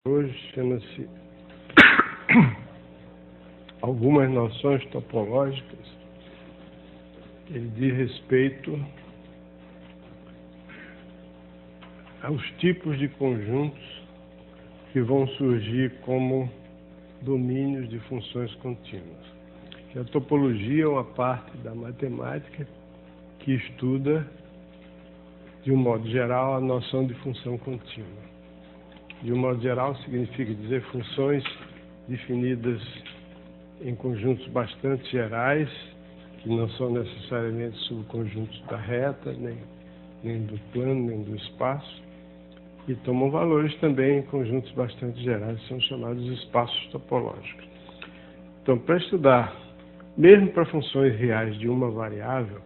Hoje chama-se Algumas Noções Topológicas. Ele diz respeito aos tipos de conjuntos que vão surgir como domínios de funções contínuas. Que a topologia é uma parte da matemática que estuda, de um modo geral, a noção de função contínua. De um modo geral, significa dizer funções definidas em conjuntos bastante gerais, que não são necessariamente subconjuntos da reta, nem do plano, nem do espaço, e tomam valores também em conjuntos bastante gerais, são chamados espaços topológicos. Então, para estudar, mesmo para funções reais de uma variável,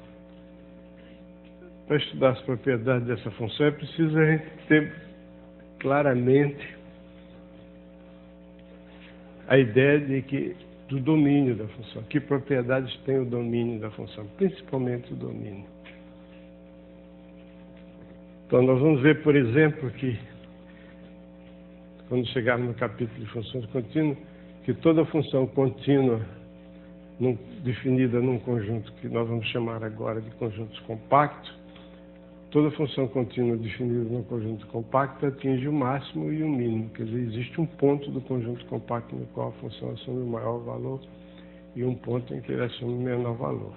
para estudar as propriedades dessa função, é preciso a gente ter claramente a ideia do domínio da função. Que propriedades tem o domínio da função? Principalmente o domínio. Então, nós vamos ver, por exemplo, que, quando chegarmos no capítulo de funções contínuas, que toda função contínua definida num conjunto que nós vamos chamar agora de conjuntos compactos, toda função contínua definida num conjunto compacto atinge o máximo e o mínimo. Quer dizer, existe um ponto do conjunto compacto no qual a função assume o maior valor e um ponto em que ele assume o menor valor.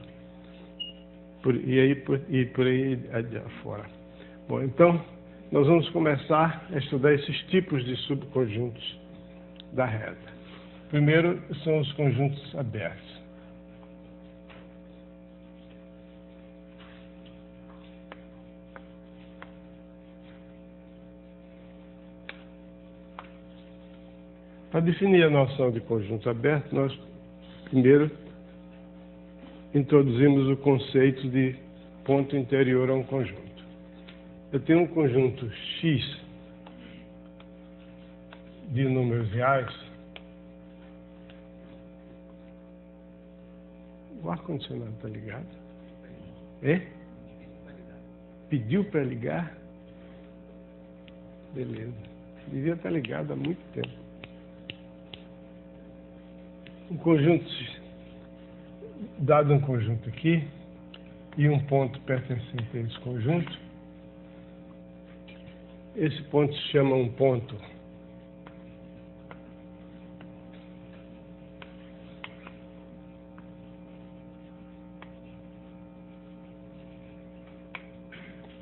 Por aí afora. Bom, então, nós vamos começar a estudar esses tipos de subconjuntos da reta. Primeiro são os conjuntos abertos. Para definir a noção de conjunto aberto, nós primeiro introduzimos o conceito de ponto interior a um conjunto. Eu tenho um conjunto X de números reais. O ar-condicionado está ligado? É? Pediu para ligar? Beleza. Devia estar ligado há muito tempo. Dado um conjunto aqui, e um ponto pertencente a esse conjunto, esse ponto se chama um ponto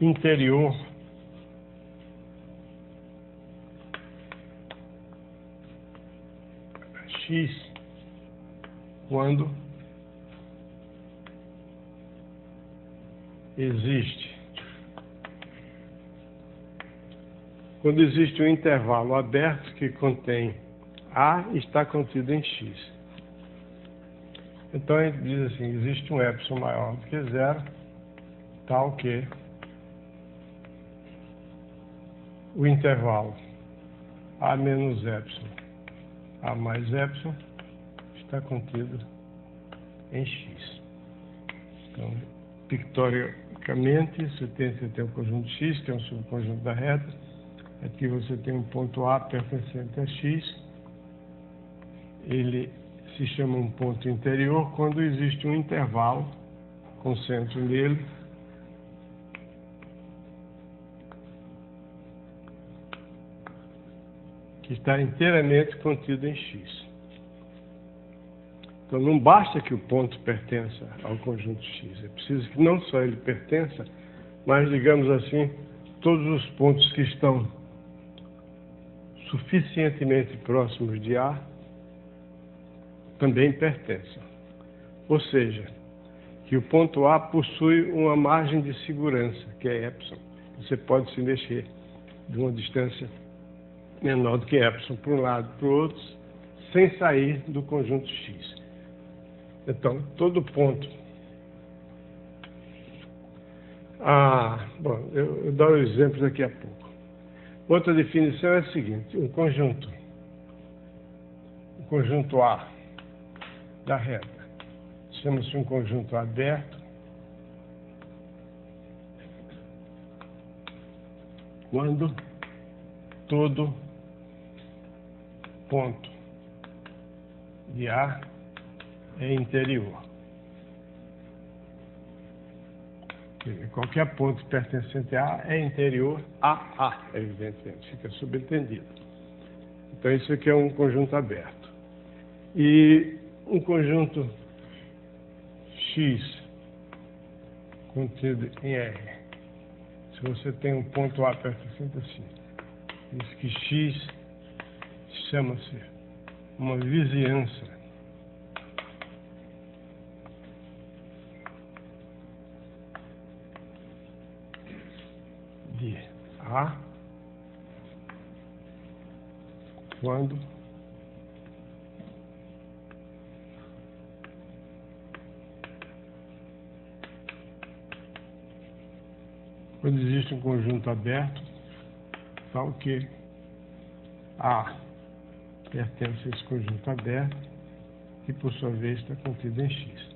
interior X, quando existe um intervalo aberto que contém A e está contido em X. Então a gente diz assim, existe um epsilon maior do que zero, tal que o intervalo A menos epsilon, A mais epsilon, está contido em X. Então, pictoricamente, você tem um conjunto X, que é um subconjunto da reta. Aqui você tem um ponto A pertencente a X. Ele se chama um ponto interior quando existe um intervalo com centro nele que está inteiramente contido em X. Então, não basta que o ponto pertença ao conjunto X. É preciso que não só ele pertença, mas, digamos assim, todos os pontos que estão suficientemente próximos de A também pertençam. Ou seja, que o ponto A possui uma margem de segurança, que é epsilon. Você pode se mexer de uma distância menor do que epsilon para um lado e para o outro, sem sair do conjunto X. Então, todo ponto... Bom, eu dou exemplos daqui a pouco. Outra definição é a seguinte, um conjunto A da reta chama-se um conjunto aberto quando todo ponto de A é interior. Qualquer ponto pertencente a A é interior a A, evidentemente, fica subentendido. Então isso aqui é um conjunto aberto. E um conjunto X contido em R. Se você tem um ponto A pertencente assim, diz que X chama-se uma vizinhança de A quando existe um conjunto aberto tal que A pertence a esse conjunto aberto que por sua vez está contido em X.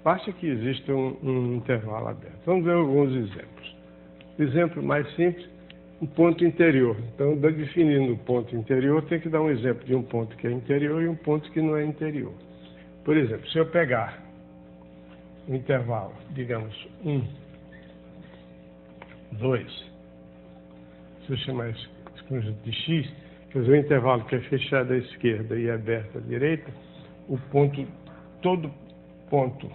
Basta que exista um intervalo aberto. Vamos ver alguns exemplos. O exemplo mais simples, um ponto interior. Então, definindo o ponto interior, tem que dar um exemplo de um ponto que é interior e um ponto que não é interior. Por exemplo, se eu pegar um intervalo, digamos, 1, 2, se eu chamar esse conjunto de X, quer dizer, o intervalo que é fechado à esquerda e aberto à direita, todo ponto,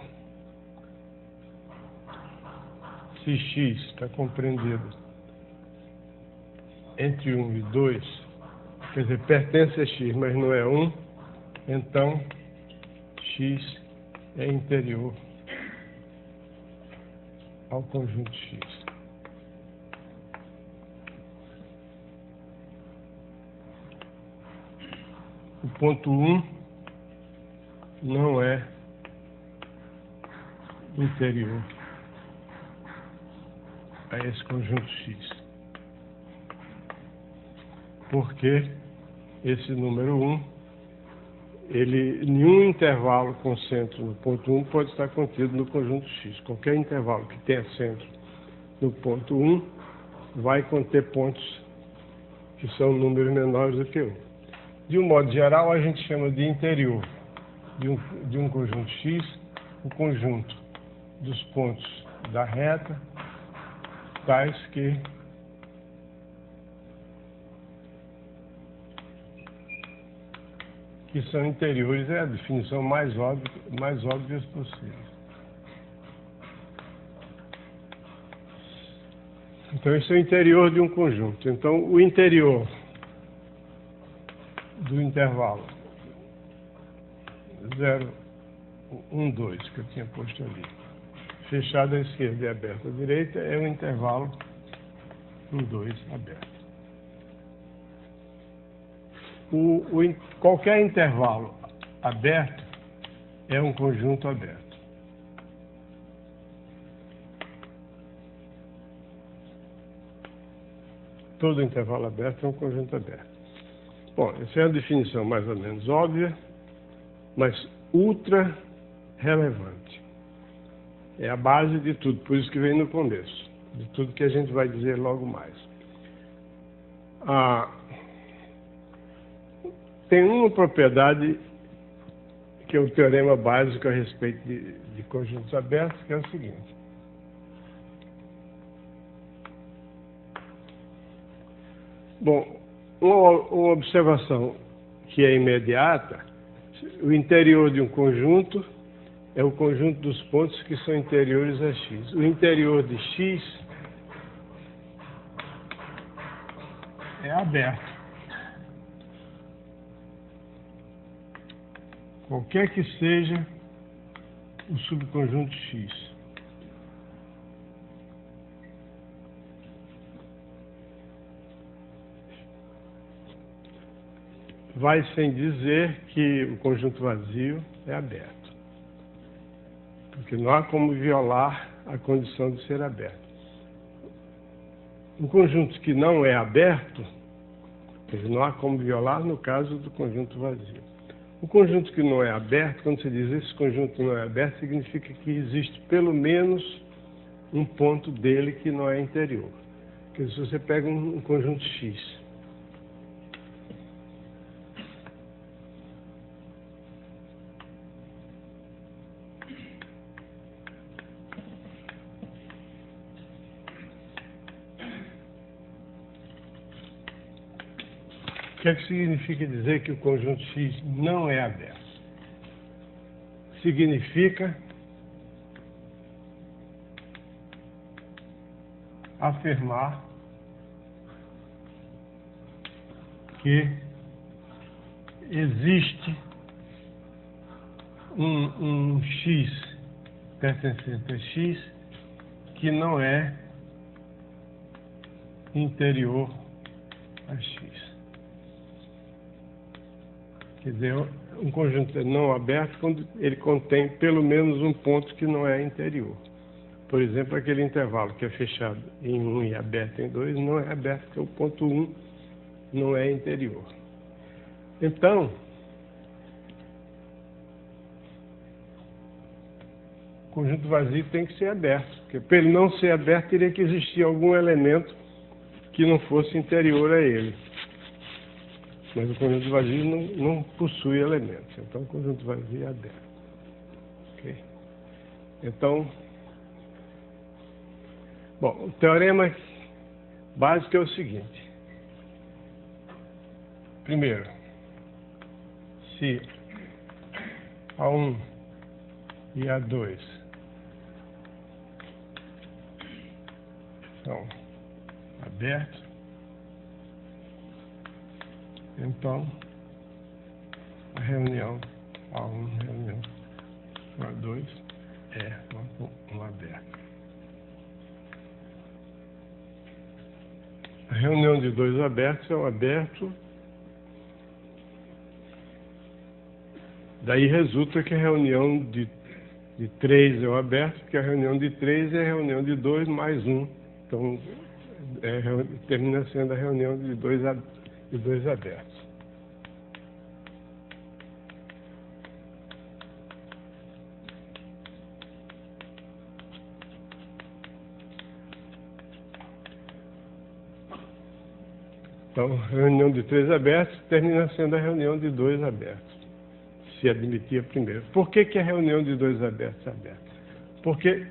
se X está compreendido entre 1 e 2, quer dizer, pertence a X, mas não é 1, então X é interior ao conjunto X. O ponto 1 não é interior a esse conjunto X. Porque esse número 1, nenhum intervalo com centro no ponto 1 pode estar contido no conjunto X. Qualquer intervalo que tenha centro no ponto 1 vai conter pontos que são números menores do que 1. De um modo geral, a gente chama de interior de um conjunto X o conjunto dos pontos da reta tais que são interiores, é a definição mais óbvia possível. Então, esse é o interior de um conjunto. Então, o interior do intervalo 0, 1, 2, que eu tinha posto ali, fechado à esquerda e aberto à direita, é o intervalo 1, 2 aberto. Qualquer intervalo aberto é um conjunto aberto. Todo intervalo aberto é um conjunto aberto. Bom, essa é a definição mais ou menos óbvia, mas ultra relevante. É a base de tudo, por isso que vem no começo, de tudo que a gente vai dizer logo mais. Tem uma propriedade que é o teorema básico a respeito de conjuntos abertos, que é o seguinte. Bom, uma observação que é imediata, o interior de um conjunto é o conjunto dos pontos que são interiores a X. O interior de X é aberto. Qualquer que seja o subconjunto X. Vai sem dizer que o conjunto vazio é aberto. Porque não há como violar a condição de ser aberto. Um conjunto que não é aberto, não há como violar no caso do conjunto vazio. O conjunto que não é aberto, quando se diz esse conjunto não é aberto, significa que existe pelo menos um ponto dele que não é interior. Porque se você pega um conjunto X, que é que significa dizer que o conjunto X não é aberto? Significa afirmar que existe um X pertencente a X que não é interior a X. Quer dizer, um conjunto não aberto quando ele contém pelo menos um ponto que não é interior. Por exemplo, aquele intervalo que é fechado em 1 e aberto em 2 não é aberto porque o ponto 1 não é interior. Então, o conjunto vazio tem que ser aberto, porque para ele não ser aberto teria que existir algum elemento que não fosse interior a ele. Mas o conjunto vazio não possui elementos, então o conjunto vazio é aberto. Okay? Então, bom, o teorema básico é o seguinte. Primeiro, se A1 e A2 são abertos, então a reunião A1 e reunião A2 é um aberto. A reunião de dois abertos é um aberto. Daí resulta que a reunião de 3 é um aberto, porque a reunião de 3 é a reunião de 2 mais 1. Então, termina sendo a reunião de dois abertos. Então, a reunião de 3 abertos termina sendo a reunião de 2 abertos. Se admitir a primeira. Por que a reunião de 2 abertos é aberta? Porque,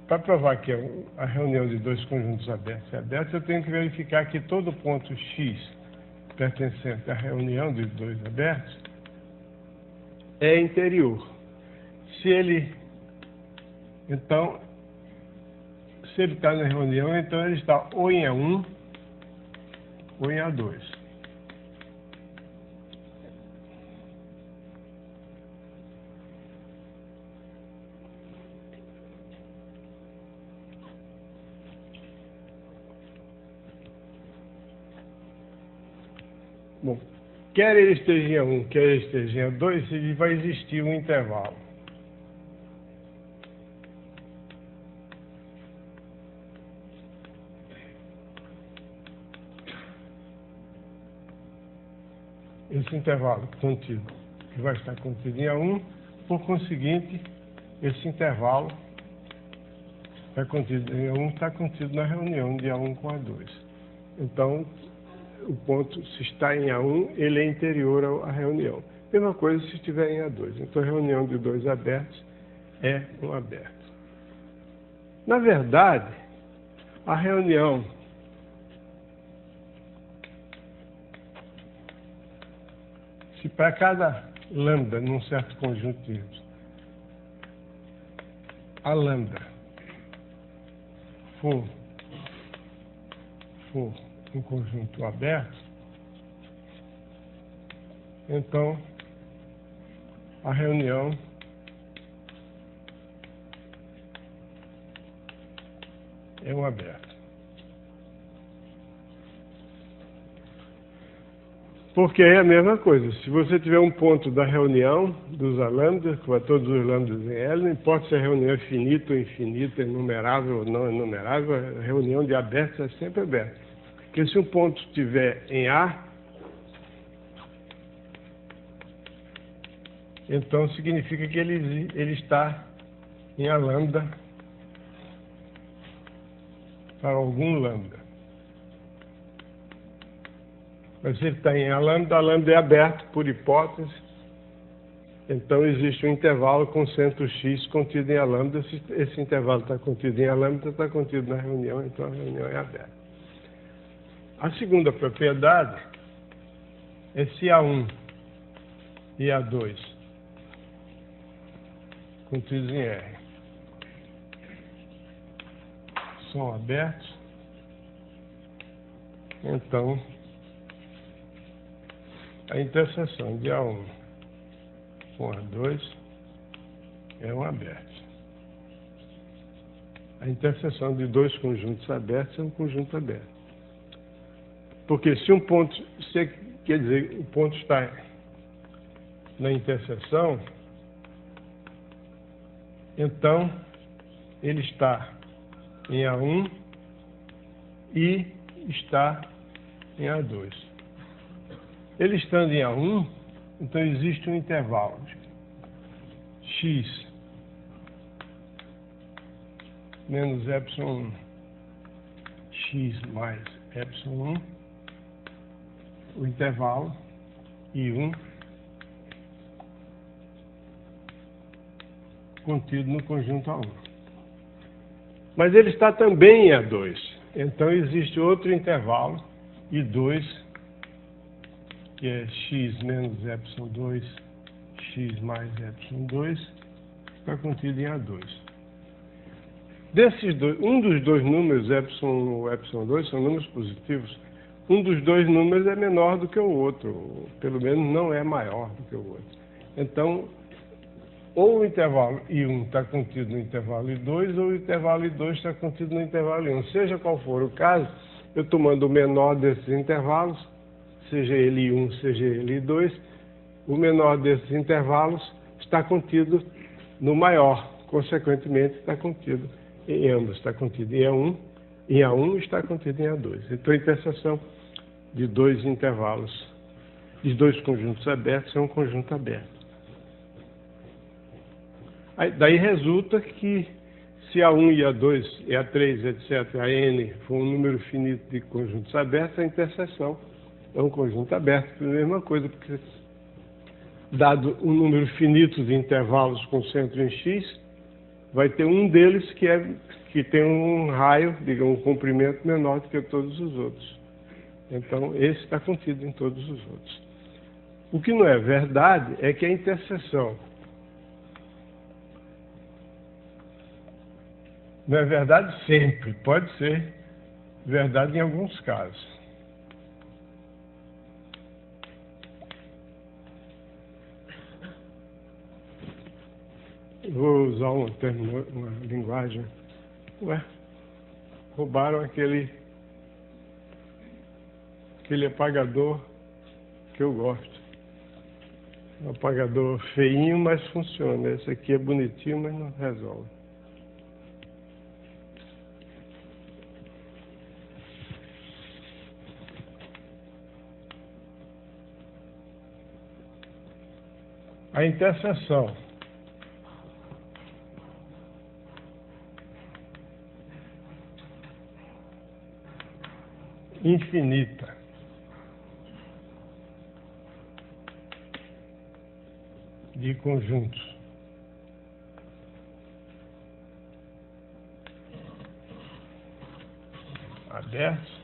para provar que a reunião de 2 conjuntos abertos é aberta, eu tenho que verificar que todo ponto X pertencente à reunião de 2 abertos é interior. Se ele está na reunião, então ele está ou em A1 ou em A2. Bom, quer ele esteja em A1, quer ele esteja em A2, vai existir um intervalo. Esse intervalo contido, que vai estar contido em A1, por conseguinte, esse intervalo está contido em A1, está contido na reunião de A1 com A2. Então, o ponto, se está em A1, ele é interior à reunião. Mesma coisa se estiver em A2. Então, a reunião de 2 abertos é um aberto. Na verdade, a reunião se para cada lambda num certo conjunto de índices, a lambda for um conjunto aberto, então a reunião é um aberto. Porque é a mesma coisa. Se você tiver um ponto da reunião dos lambdas, com todos os lambdas em L, não importa se a reunião é finita ou infinita, enumerável ou não enumerável, a reunião de abertos é sempre aberta. Porque se um ponto estiver em A, então significa que ele está em A lambda para algum lambda. Mas se ele está em A lambda é aberto por hipótese, então existe um intervalo com centro X contido em A lambda. Se esse intervalo está contido em A lambda, está contido na reunião, então a reunião é aberta. A segunda propriedade esse A1 e A2 contidos em R são abertos, então a interseção de A1 com A2 é um aberto. A interseção de dois conjuntos abertos é um conjunto aberto. Porque se um ponto, quer dizer, o ponto está na interseção, então ele está em A1 e está em A2. Ele estando em A1, então existe um intervalo x menos epsilon 1, x mais epsilon 1, o intervalo I1 contido no conjunto A1. Mas ele está também em A2, então existe outro intervalo I2, que é x menos epsilon 2, x mais epsilon 2, está contido em A2. Desses dois, um dos dois números, epsilon ou epsilon 2, são números positivos. Um dos dois números é menor do que o outro, ou pelo menos não é maior do que o outro. Então, ou o intervalo I1 está contido no intervalo I2, ou o intervalo I2 está contido no intervalo I1. Seja qual for o caso, eu tomando o menor desses intervalos, seja ele I1, seja ele I2, o menor desses intervalos está contido no maior, consequentemente está contido em ambos, está contido em A1 e está contido em A2. Então a interseção de dois intervalos, de dois conjuntos abertos, é um conjunto aberto. Daí resulta que se A1 e A2, e A3, etc., a N for um número finito de conjuntos abertos, a interseção é um conjunto aberto. É a mesma coisa, porque dado um número finito de intervalos com centro em X, vai ter um deles que tem um raio, digamos, um comprimento menor do que todos os outros. Então, esse está contido em todos os outros. O que não é verdade é que a interseção não é verdade sempre, pode ser verdade em alguns casos. Vou usar um termo, uma linguagem. Roubaram aquele apagador que eu gosto. Um apagador feinho, mas funciona. Esse aqui é bonitinho, mas não resolve. A interseção infinita de conjuntos abertos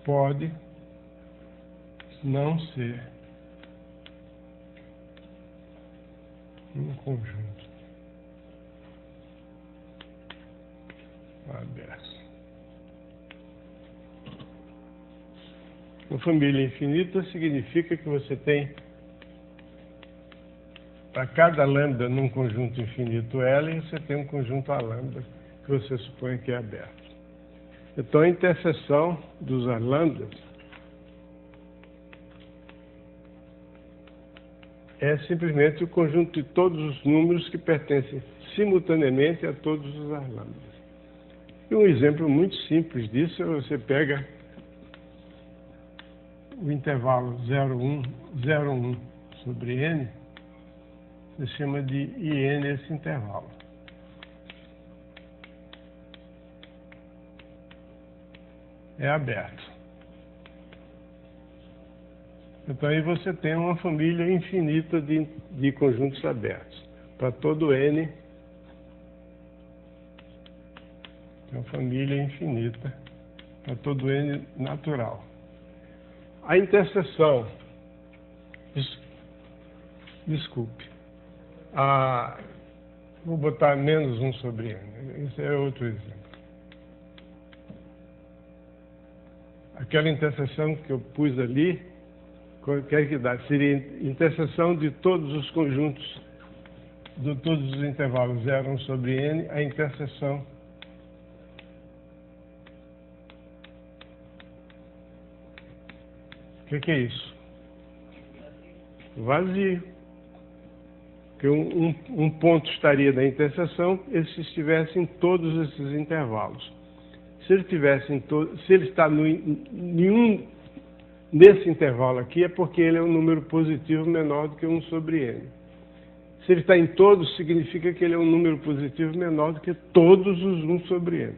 pode não ser um conjunto aberto. Uma família infinita significa que você tem, para cada lambda num conjunto infinito L, você tem um conjunto A lambda que você supõe que é aberto. Então, a interseção dos A lambdas é simplesmente o conjunto de todos os números que pertencem simultaneamente a todos os A lambdas. E um exemplo muito simples disso é você pega o intervalo 0,1 sobre n, se chama de IN esse intervalo. É aberto. Então aí você tem uma família infinita de conjuntos abertos. Para todo n, tem uma família infinita, para todo n natural. A interseção, desculpe, vou botar menos 1 sobre n, esse é outro exemplo. Aquela interseção que eu pus ali, quer que dá? Seria interseção de todos os conjuntos, de todos os intervalos 0, 1 sobre n, a interseção o que é isso? Vazio. Porque um ponto estaria na interseção se estivesse em todos esses intervalos. Se ele está nenhum nesse intervalo aqui, é porque ele é um número positivo menor do que 1 sobre n. Se ele está em todos, significa que ele é um número positivo menor do que todos os 1 sobre n.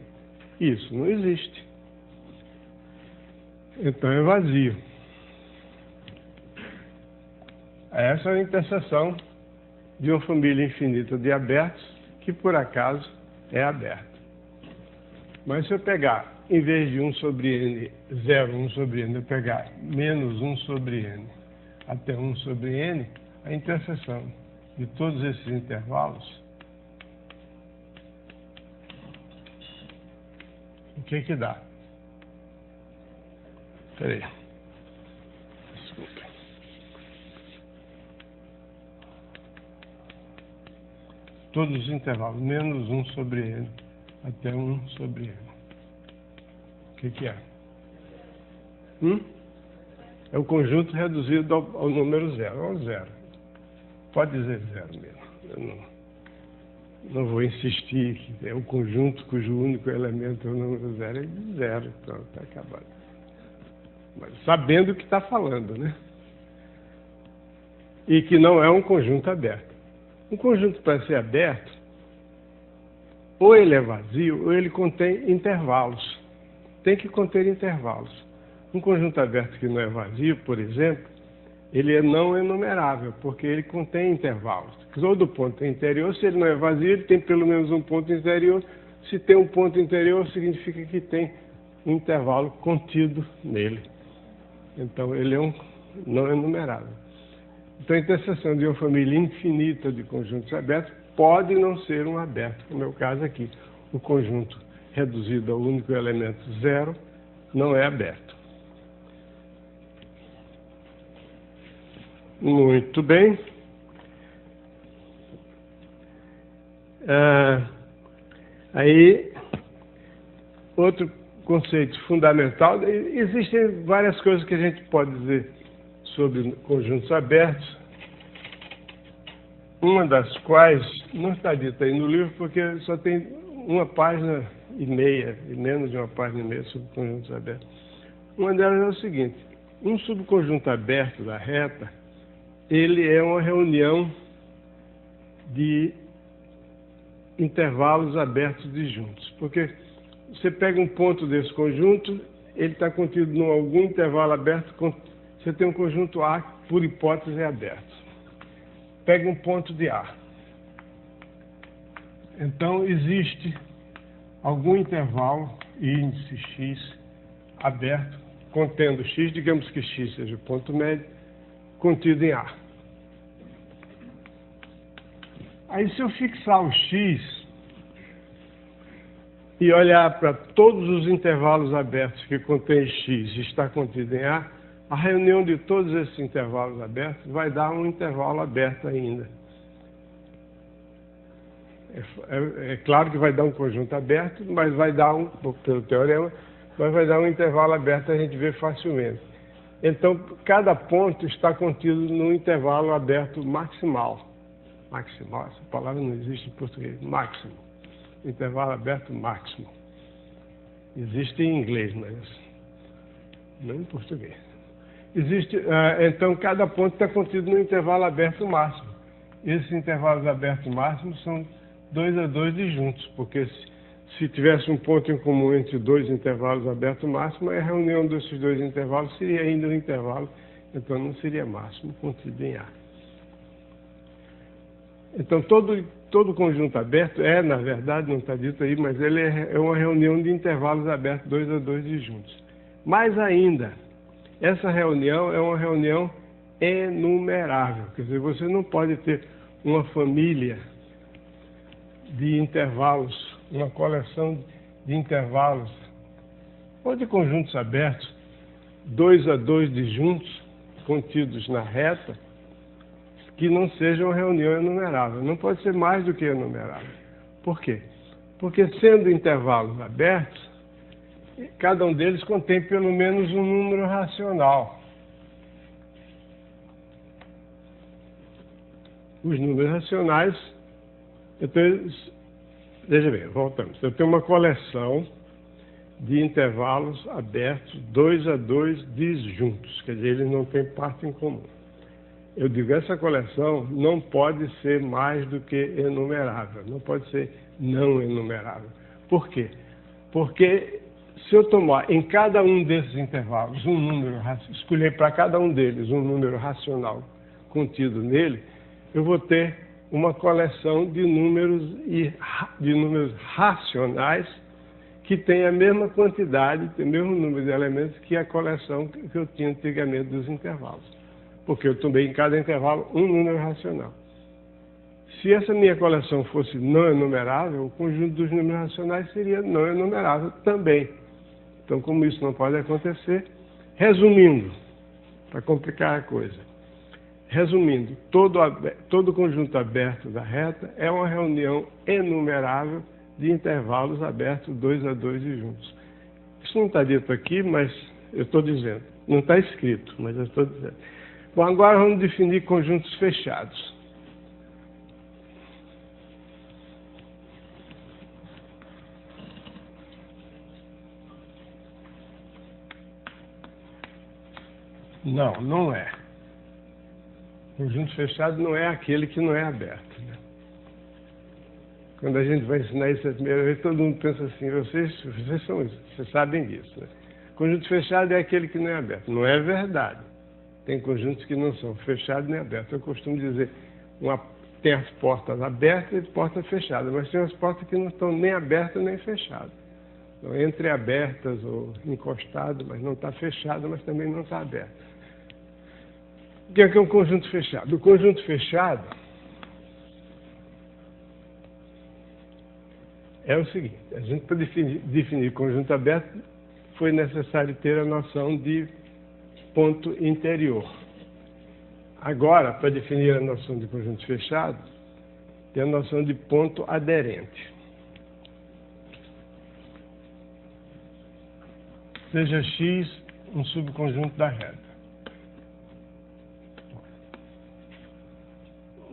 Isso não existe. Então é vazio. Essa é a interseção de uma família infinita de abertos, que por acaso é aberta. Mas se eu pegar, em vez de 1 sobre n, 0, 1 sobre n, eu pegar menos 1 sobre n até 1 sobre n, a interseção de todos esses intervalos, o que dá? Espera aí. Desculpa. Todos os intervalos, menos 1 sobre n até 1 sobre n. O que é? É o conjunto reduzido ao número 0, ao 0. Pode dizer 0 mesmo. Eu não vou insistir que é um conjunto cujo único elemento é o número 0. É de 0, pronto, está acabado. Mas sabendo o que está falando, né? E que não é um conjunto aberto. Um conjunto, para ser aberto, ou ele é vazio, ou ele contém intervalos. Tem que conter intervalos. Um conjunto aberto que não é vazio, por exemplo, ele é não enumerável, porque ele contém intervalos. Todo ponto é interior, se ele não é vazio, ele tem pelo menos um ponto interior. Se tem um ponto interior, significa que tem um intervalo contido nele. Então, ele é um não enumerável. Então, a interseção de uma família infinita de conjuntos abertos pode não ser um aberto, como é o caso aqui. O conjunto reduzido ao único elemento 0 não é aberto. Muito bem. Aí, outro conceito fundamental, existem várias coisas que a gente pode dizer sobre conjuntos abertos, uma das quais não está dita aí no livro, porque só tem uma página e meia, e menos de uma página e meia sobre conjuntos abertos. Uma delas é o seguinte: um subconjunto aberto da reta, ele é uma reunião de intervalos abertos disjuntos, porque você pega um ponto desse conjunto, ele está contido em algum intervalo aberto. Você tem um conjunto A, por hipótese, é aberto. Pega um ponto de A. Então, existe algum intervalo, índice x, aberto, contendo x, digamos que x seja o ponto médio, contido em A. Aí, se eu fixar o x e olhar para todos os intervalos abertos que contêm x e está contido em a reunião de todos esses intervalos abertos vai dar um intervalo aberto ainda. É claro que vai dar um conjunto aberto, mas vai dar pelo teorema, mas vai dar um intervalo aberto, a gente vê facilmente. Então, cada ponto está contido num intervalo aberto maximal. Maximal, essa palavra não existe em português. Máximo. Intervalo aberto máximo. Existe em inglês, mas não em português. Então, cada ponto está contido no intervalo aberto máximo. Esses intervalos abertos máximos são 2 a 2 disjuntos, porque se tivesse um ponto em comum entre dois intervalos abertos máximos, a reunião desses dois intervalos seria ainda um intervalo, então não seria máximo contido em A. Então, todo conjunto aberto na verdade, não está dito aí, mas ele é uma reunião de intervalos abertos 2 a 2 disjuntos. Mais ainda, essa reunião é uma reunião enumerável. Quer dizer, você não pode ter uma família de intervalos, uma coleção de intervalos, ou de conjuntos abertos, 2 a 2 disjuntos, contidos na reta, que não seja uma reunião enumerável. Não pode ser mais do que enumerável. Por quê? Porque sendo intervalos abertos, cada um deles contém pelo menos um número racional. Os números racionais, veja bem, voltamos. Eu tenho uma coleção de intervalos abertos, 2 a 2 disjuntos, quer dizer, eles não têm parte em comum. Eu digo, essa coleção não pode ser mais do que enumerável, não pode ser não enumerável. Por quê? Porque se eu tomar em cada um desses intervalos um número, escolher para cada um deles um número racional contido nele, eu vou ter uma coleção de números racionais que tem a mesma quantidade, o mesmo número de elementos que a coleção que eu tinha antigamente dos intervalos. Porque eu tomei em cada intervalo um número racional. Se essa minha coleção fosse não enumerável, o conjunto dos números racionais seria não enumerável também. Então, como isso não pode acontecer, resumindo, para complicar a coisa, resumindo, todo conjunto aberto da reta é uma reunião enumerável de intervalos abertos 2 a 2 e juntos. Isso não está dito aqui, mas eu estou dizendo. Não está escrito, mas eu estou dizendo. Bom, agora vamos definir conjuntos fechados. Não, não é. Conjunto fechado não é aquele que não é aberto. Né? Quando a gente vai ensinar isso a primeira vez, todo mundo pensa assim, vocês sabem disso. Né? Conjunto fechado é aquele que não é aberto. Não é verdade. Tem conjuntos que não são fechados nem abertos. Eu costumo dizer, tem as portas abertas e portas fechadas, mas tem as portas que não estão nem abertas nem fechadas. Então, entre abertas ou encostadas, mas não está fechado, mas também não está aberto. O que é um conjunto fechado? O conjunto fechado é o seguinte, a gente para definir conjunto aberto foi necessário ter a noção de ponto interior. Agora, para definir a noção de conjunto fechado, tem a noção de ponto aderente. Seja X um subconjunto da reta.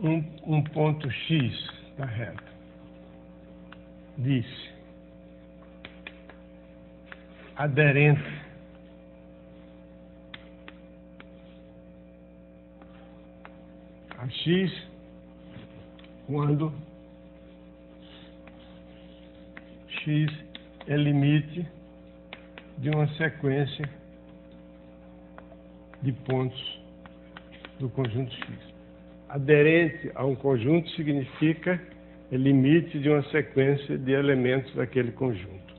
Um ponto X da reta diz aderente a X quando X é limite de uma sequência de pontos do conjunto X. Aderente a um conjunto significa limite de uma sequência de elementos daquele conjunto.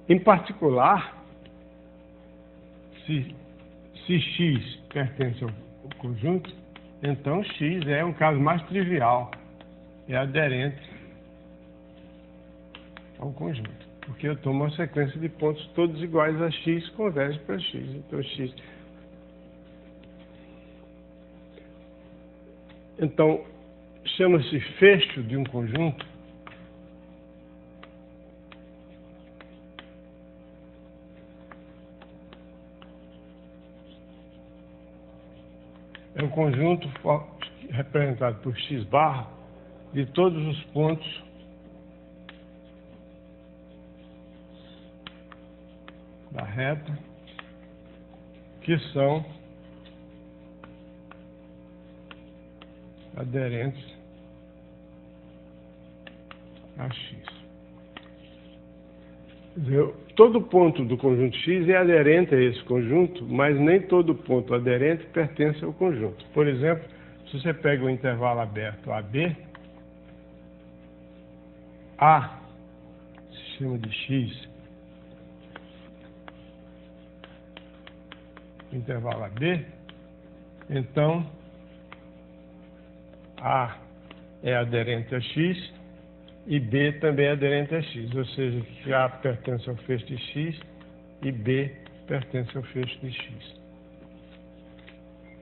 Em particular, se X pertence ao conjunto, então X é um caso mais trivial, é aderente ao conjunto. Porque eu tomo uma sequência de pontos todos iguais a X, converge para X. Então, X. Então, chama-se fecho de um conjunto é um conjunto representado por X barra de todos os pontos da reta que são aderentes a X. Quer dizer, todo ponto do conjunto X é aderente a esse conjunto, mas nem todo ponto aderente pertence ao conjunto. Por exemplo, se você pega o intervalo aberto AB, A acima de x, intervalo AB, então A é aderente a x e B também é aderente a x, ou seja, que A pertence ao feixe de x e B pertence ao feixe de x,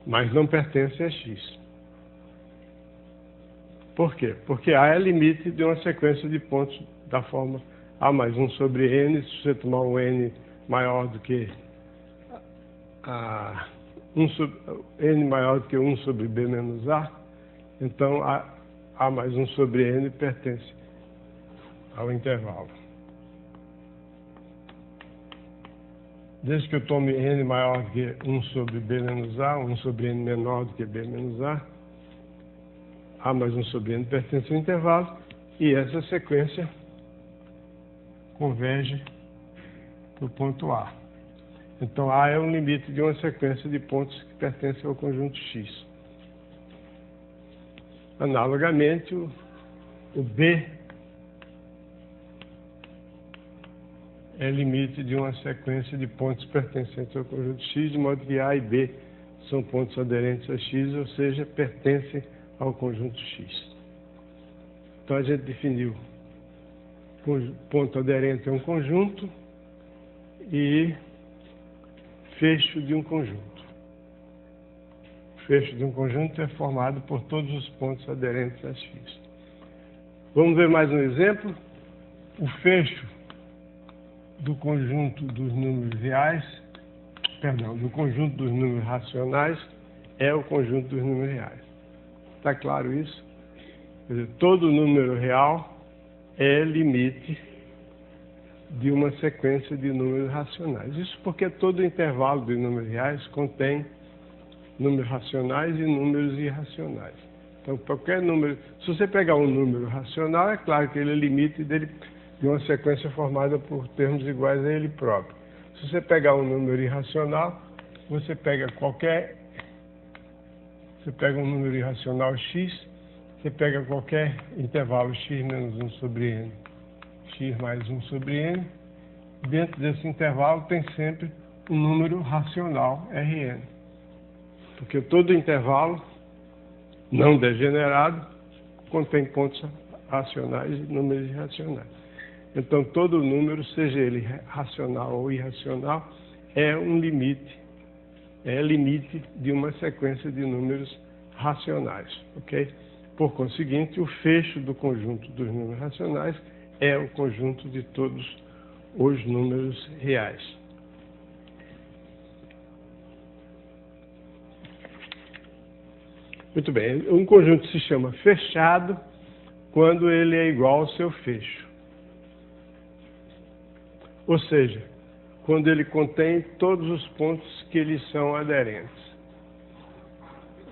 mas não pertence a x. Por quê? Porque A é limite de uma sequência de pontos da forma A mais 1 sobre N. Se você tomar um N maior do que N maior do que 1 sobre B menos A, então A mais 1 sobre N pertence ao intervalo. Desde que eu tome N maior do que 1 sobre B menos A, 1 sobre N menor do que B menos A mais 1 sobre N pertence ao intervalo, e essa sequência converge no ponto A. Então, A é um limite de uma sequência de pontos que pertencem ao conjunto X. Analogamente, o B é limite de uma sequência de pontos pertencentes ao conjunto X, de modo que A e B são pontos aderentes a X, ou seja, pertencem ao conjunto X. Então, a gente definiu ponto aderente a um conjunto e fecho de um conjunto. O fecho de um conjunto é formado por todos os pontos aderentes a X. Vamos ver mais um exemplo. O fecho do conjunto dos números reais, do conjunto dos números racionais é o conjunto dos números reais. Está claro isso? Quer dizer, todo número real é limite de uma sequência de números racionais. Isso porque todo intervalo de números reais contém números racionais e números irracionais. Então, qualquer número, se você pegar um número racional, é claro que ele é limite dele de uma sequência formada por termos iguais a ele próprio. Se você pegar um número irracional, você pega um número irracional x, você pega qualquer intervalo x menos 1 sobre n, x mais 1 sobre n, dentro desse intervalo tem sempre um número racional Rn. Porque todo intervalo não degenerado contém pontos racionais e números irracionais. Então, todo número, seja ele racional ou irracional, é um limite, é limite de uma sequência de números racionais, ok? Por conseguinte, o fecho do conjunto dos números racionais é o conjunto de todos os números reais. Muito bem, um conjunto se chama fechado quando ele é igual ao seu fecho. Ou seja, quando ele contém todos os pontos que lhe são aderentes.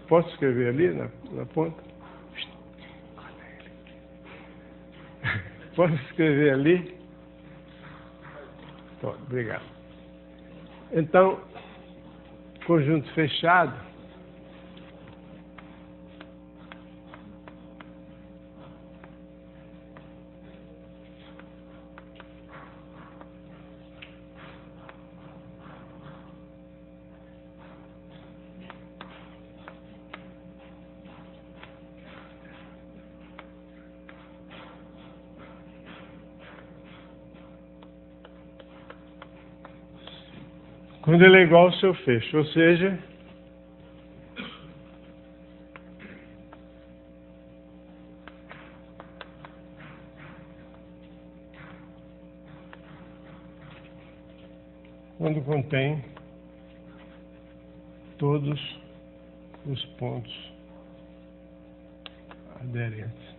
Posso escrever ali na ponta? Posso escrever ali? Pode, obrigado. Então, conjunto fechado quando ele é igual ao seu fecho, ou seja, quando contém todos os pontos aderentes.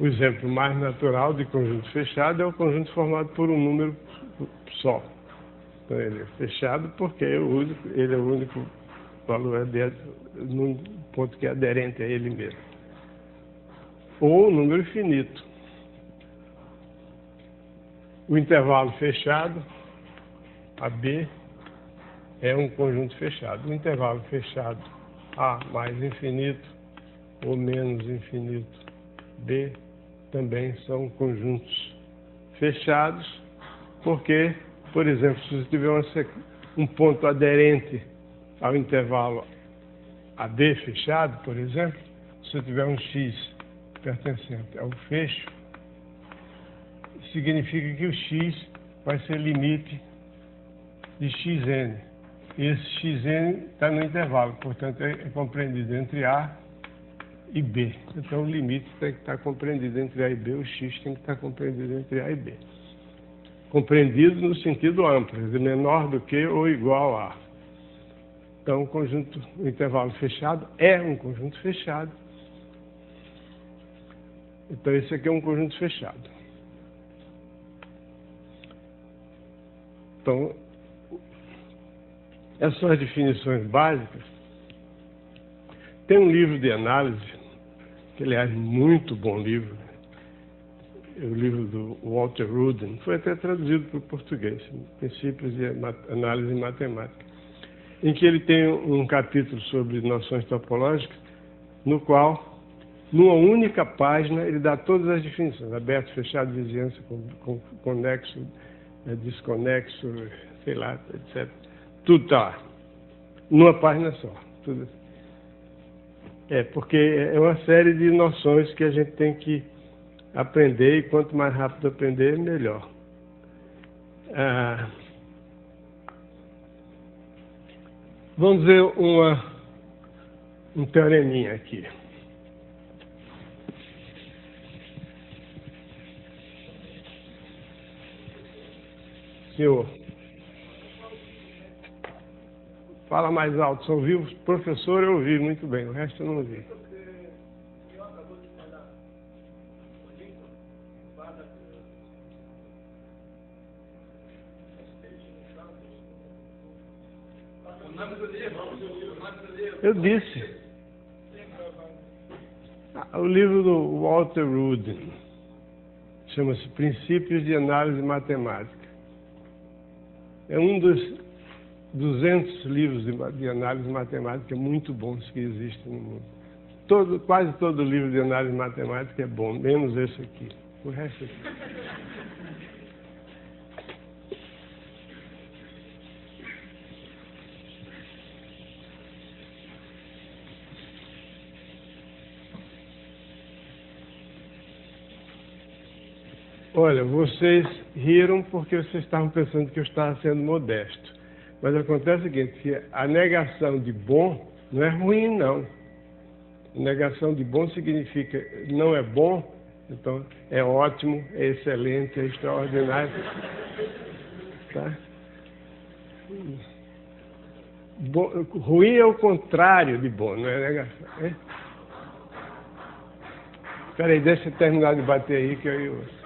O exemplo mais natural de conjunto fechado é o conjunto formado por um número só. Então, ele é fechado porque ele é o único valor no ponto que é aderente a ele mesmo. Ou um número finito. O intervalo fechado, AB, é um conjunto fechado. O intervalo fechado, A mais infinito, ou menos infinito B também são conjuntos fechados, porque, por exemplo, se você tiver um ponto aderente ao intervalo AB fechado, por exemplo, se você tiver um X pertencente ao fecho, significa que o X vai ser limite de Xn. E esse Xn está no intervalo, portanto é compreendido entre A e B. Então o limite tem que estar compreendido entre A e B, o X tem que estar compreendido entre A e B. Compreendido no sentido amplo, quer dizer, menor do que ou igual a. Então o intervalo fechado é um conjunto fechado. Então esse aqui é um conjunto fechado. Então, essas são as definições básicas. Tem um livro de análise, que aliás é muito bom livro, o livro do Walter Rudin, foi até traduzido para o português, Princípios de Análise Matemática, em que ele tem um capítulo sobre noções topológicas, no qual, numa única página, ele dá todas as definições, aberto, fechado, vizinhança, conexo, desconexo, sei lá, etc. Tudo está numa página só. Tudo. Porque é uma série de noções que a gente tem que aprender, e quanto mais rápido aprender, melhor. Vamos ver um teoreminha aqui. Senhor, fala mais alto. Só ouvi o professor, eu ouvi muito bem, o resto eu não ouvi. Eu disse. O livro do Walter Rudin chama-se Princípios de Análise Matemática. É um dos 200 livros de análise matemática muito bons que existem no mundo. Quase todo livro de análise matemática é bom, menos esse aqui. O resto aqui. Olha, vocês riram porque vocês estavam pensando que eu estava sendo modesto. Mas acontece o seguinte, que a negação de bom não é ruim, não. A negação de bom significa não é bom, então é ótimo, é excelente, é extraordinário. Tá? Bom, ruim é o contrário de bom, não é negação. Espera aí, deixa eu terminar de bater aí que eu...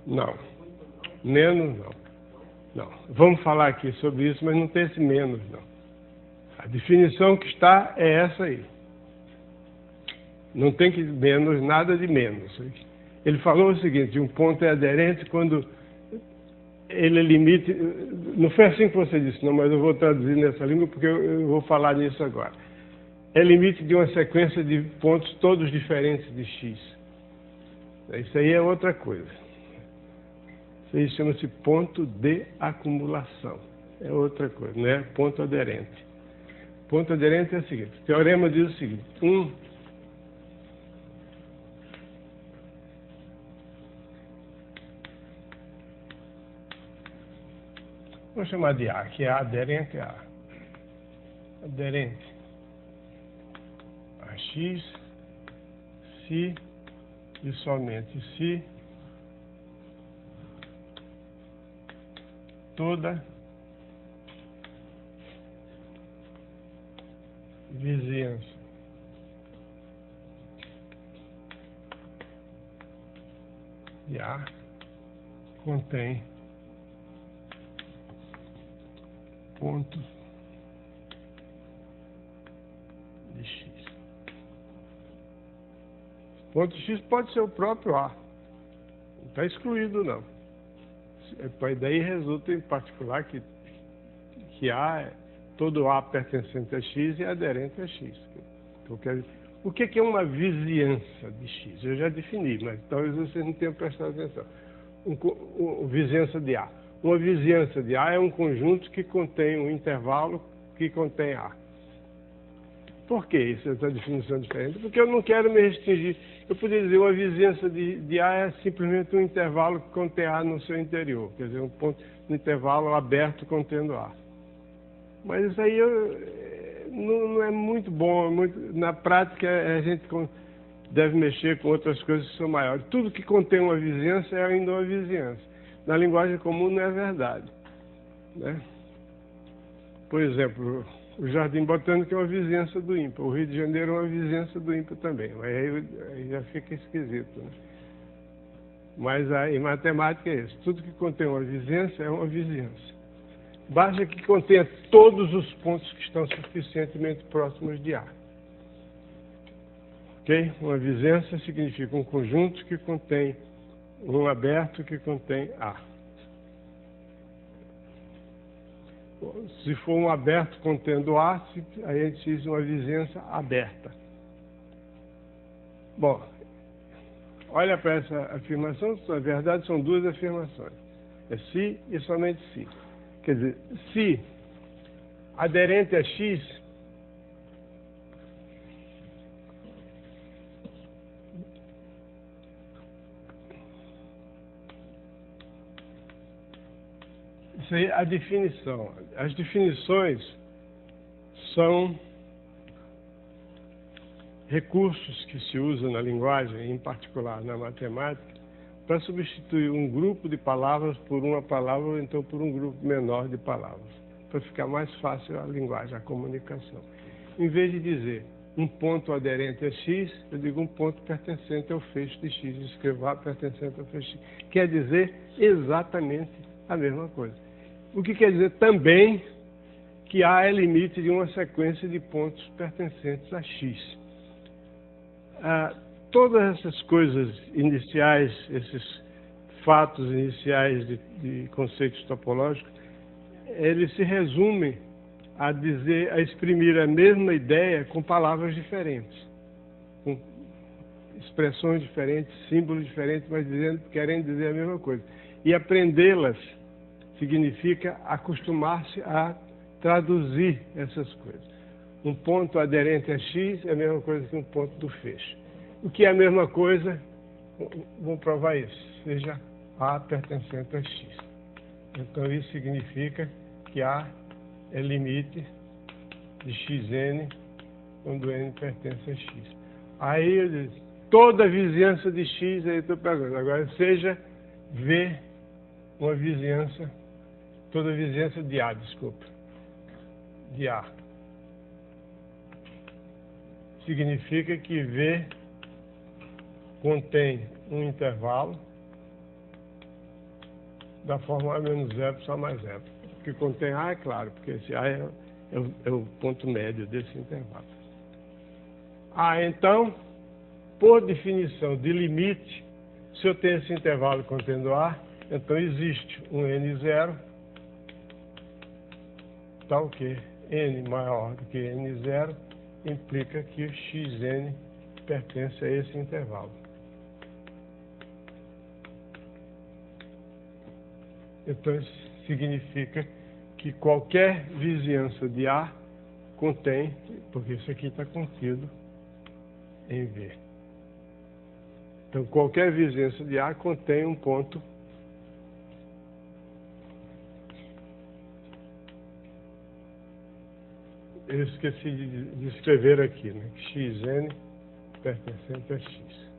Não. Menos não. Não. Vamos falar aqui sobre isso, mas não tem esse menos, não. A definição que está é essa aí. Não tem que menos, nada de menos. Ele falou o seguinte, um ponto é aderente quando ele é limite... Não foi assim que você disse, não, mas eu vou traduzir nessa língua porque eu vou falar nisso agora. É limite de uma sequência de pontos todos diferentes de x. Isso aí é outra coisa. Isso aí chama-se ponto de acumulação. É outra coisa, não é ponto aderente. Ponto aderente é o seguinte, o teorema diz o seguinte, vou chamar de A, que é aderente a A. Aderente a X, se e somente se toda vizinhança de A contém ponto de X. Ponto X pode ser o próprio A. Não está excluído, não. Daí resulta, em particular, que A, todo A pertencente a X é aderente a X. Então, o que é uma vizinhança de X? Eu já defini, mas talvez vocês não tenham prestado atenção. Vizinhança de A. Uma vizinhança de A é um conjunto que contém um intervalo que contém A. Por que essa definição é diferente? Porque eu não quero me restringir. Eu poderia dizer uma vizinhança de A é simplesmente um intervalo que contém A no seu interior. Quer dizer, um intervalo aberto contendo A. Mas isso aí não é muito bom. Na prática, a gente deve mexer com outras coisas que são maiores. Tudo que contém uma vizinhança é ainda uma vizinhança. Na linguagem comum não é verdade, né? Por exemplo, o Jardim Botânico é uma vizinhança do INPA. O Rio de Janeiro é uma vizinhança do INPA também. Mas aí já fica esquisito, né? Mas em matemática é isso. Tudo que contém uma vizinhança é uma vizinhança. Basta que contenha todos os pontos que estão suficientemente próximos de A. Ok? Uma vizinhança significa um conjunto que contém um aberto que contém A. Se for um aberto contendo A, aí a gente diz uma vizinhança aberta. Bom, olha para essa afirmação, na verdade são duas afirmações. É se e somente se. Quer dizer, se aderente a X, isso aí é a definição. As definições são recursos que se usam na linguagem, em particular na matemática, para substituir um grupo de palavras por uma palavra ou então por um grupo menor de palavras, para ficar mais fácil a linguagem, a comunicação. Em vez de dizer um ponto aderente a X, eu digo um ponto pertencente ao feixe de X, escrevo A pertencente ao feixe X. Quer dizer exatamente a mesma coisa. O que quer dizer também que A é limite de uma sequência de pontos pertencentes a X. Todas essas coisas iniciais, esses fatos iniciais de conceitos topológicos, eles se resumem a exprimir a mesma ideia com palavras diferentes, com expressões diferentes, símbolos diferentes, mas querendo dizer a mesma coisa. E aprendê-las significa acostumar-se a traduzir essas coisas. Um ponto aderente a X é a mesma coisa que um ponto do feixe. O que é a mesma coisa, vamos provar isso, seja A pertencente a X. Então isso significa que A é limite de Xn quando N pertence a X. Aí eu digo, toda vizinhança de X, aí eu estou perguntando, agora seja V uma vizinhança, toda vizinhança de A, desculpa, de A. Significa que V contém um intervalo da forma A menos zero só mais zero. O que contém A é claro, porque esse A é o ponto médio desse intervalo. Então, por definição de limite, se eu tenho esse intervalo contendo A, então existe um N0, tal que N maior do que N0, implica que o Xn pertence a esse intervalo. Então, isso significa que qualquer vizinhança de A contém, porque isso aqui está contido em V. Então, qualquer vizinhança de A contém um ponto eu esqueci de escrever aqui, né? Xn pertencente a X.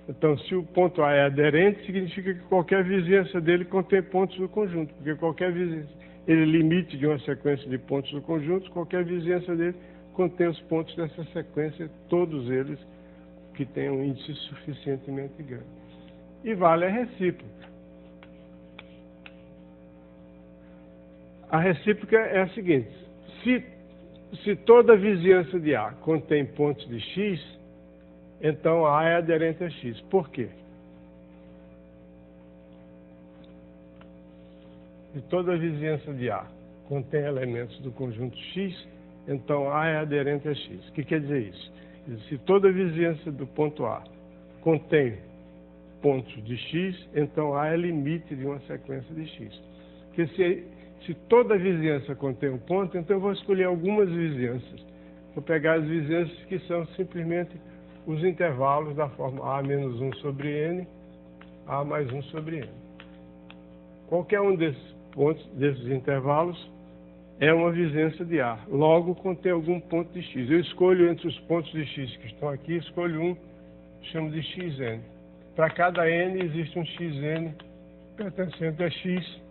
Então, se o ponto A é aderente, significa que qualquer vizinhança dele contém pontos do conjunto, porque qualquer vizinhança, ele é limite de uma sequência de pontos do conjunto, qualquer vizinhança dele contém os pontos dessa sequência, todos eles que têm um índice suficientemente grande. E vale a recíproca. A recíproca é a seguinte, se toda vizinhança de A contém pontos de X, então A é aderente a X. Por quê? Se toda a vizinhança de A contém elementos do conjunto X, então A é aderente a X. O que quer dizer isso? Se toda a vizinhança do ponto A contém pontos de X, então A é limite de uma sequência de X. Porque se toda a vizinhança contém um ponto, então eu vou escolher algumas vizinhanças. Vou pegar as vizinhanças que são simplesmente os intervalos da forma A menos 1 sobre N, A mais 1 sobre N. Qualquer um desses pontos, desses intervalos, é uma vizinhança de A. Logo, contém algum ponto de X. Eu escolho entre os pontos de X que estão aqui, escolho um, chamo de Xn. Para cada N existe um Xn pertencente a X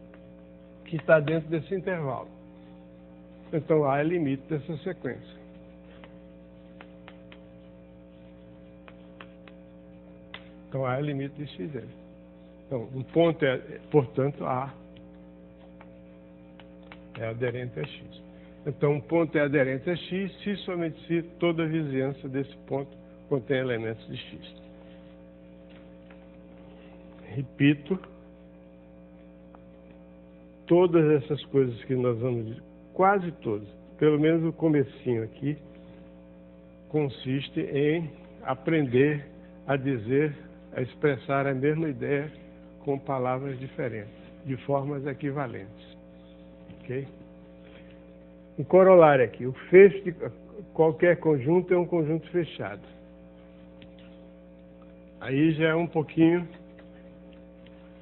que está dentro desse intervalo. Então A é limite dessa sequência. Então A é limite de Xn. Então, um ponto é, portanto, A é aderente a X. Então, um ponto é aderente a X se somente se toda a vizinhança desse ponto contém elementos de X. Repito, todas essas coisas que nós vamos dizer, quase todas, pelo menos o comecinho aqui, consiste em aprender a dizer, a expressar a mesma ideia com palavras diferentes, de formas equivalentes. Ok? Um corolário aqui. O fecho de qualquer conjunto é um conjunto fechado. Aí já é um pouquinho,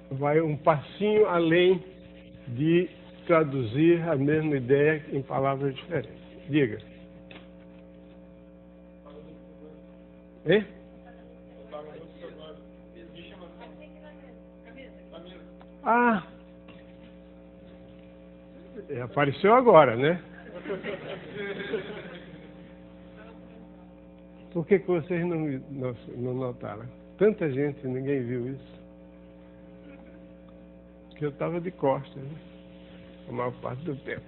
vai um passinho além de traduzir a mesma ideia em palavras diferentes. Diga. Hein? Ah! Apareceu agora, né? Por que vocês não notaram? Tanta gente, ninguém viu isso. Porque eu estava de costas, né? A maior parte do tempo.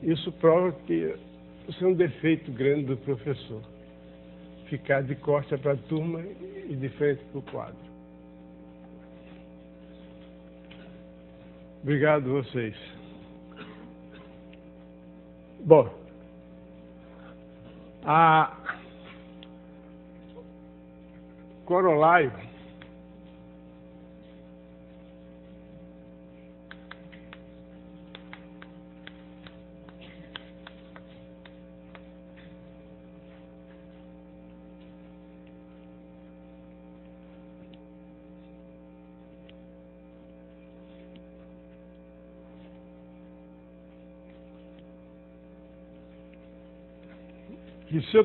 Isso prova que isso é um defeito grande do professor. Ficar de costas para a turma e de frente para o quadro. Obrigado a vocês. Bom, a corolário que se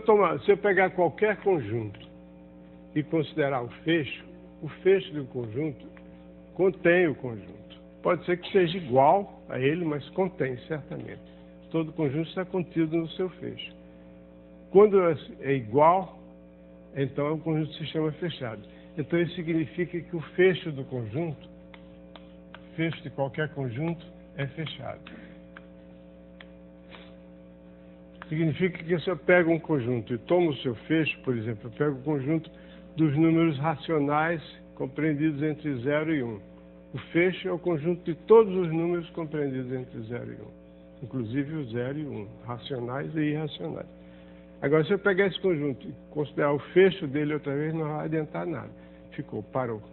eu pegar qualquer conjunto e considerar o fecho do conjunto contém o conjunto. Pode ser que seja igual a ele, mas contém, certamente. Todo conjunto está contido no seu fecho. Quando é igual, então o conjunto se chama fechado. Então isso significa que o fecho do conjunto, fecho de qualquer conjunto, é fechado. Significa que se eu pego um conjunto e tomo o seu fecho, por exemplo, eu pego o conjunto dos números racionais compreendidos entre 0 e 1. O fecho é o conjunto de todos os números compreendidos entre 0 e 1, inclusive o 0 e 1, racionais e irracionais. Agora, se eu pegar esse conjunto e considerar o fecho dele outra vez, não vai adiantar nada. Ficou, parou.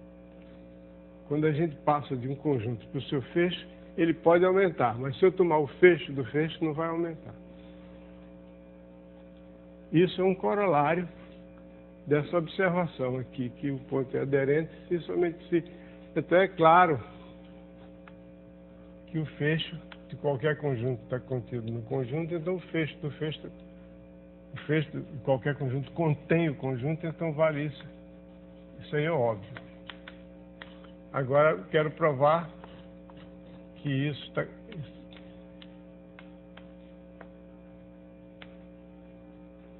Quando a gente passa de um conjunto para o seu fecho, ele pode aumentar, mas se eu tomar o fecho do fecho, não vai aumentar. Isso é um corolário dessa observação aqui, que o ponto é aderente se somente se... Então é claro que o fecho de qualquer conjunto está contido no conjunto, então o fecho de qualquer conjunto contém o conjunto, então vale isso. Isso aí é óbvio. Agora eu quero provar que isso está...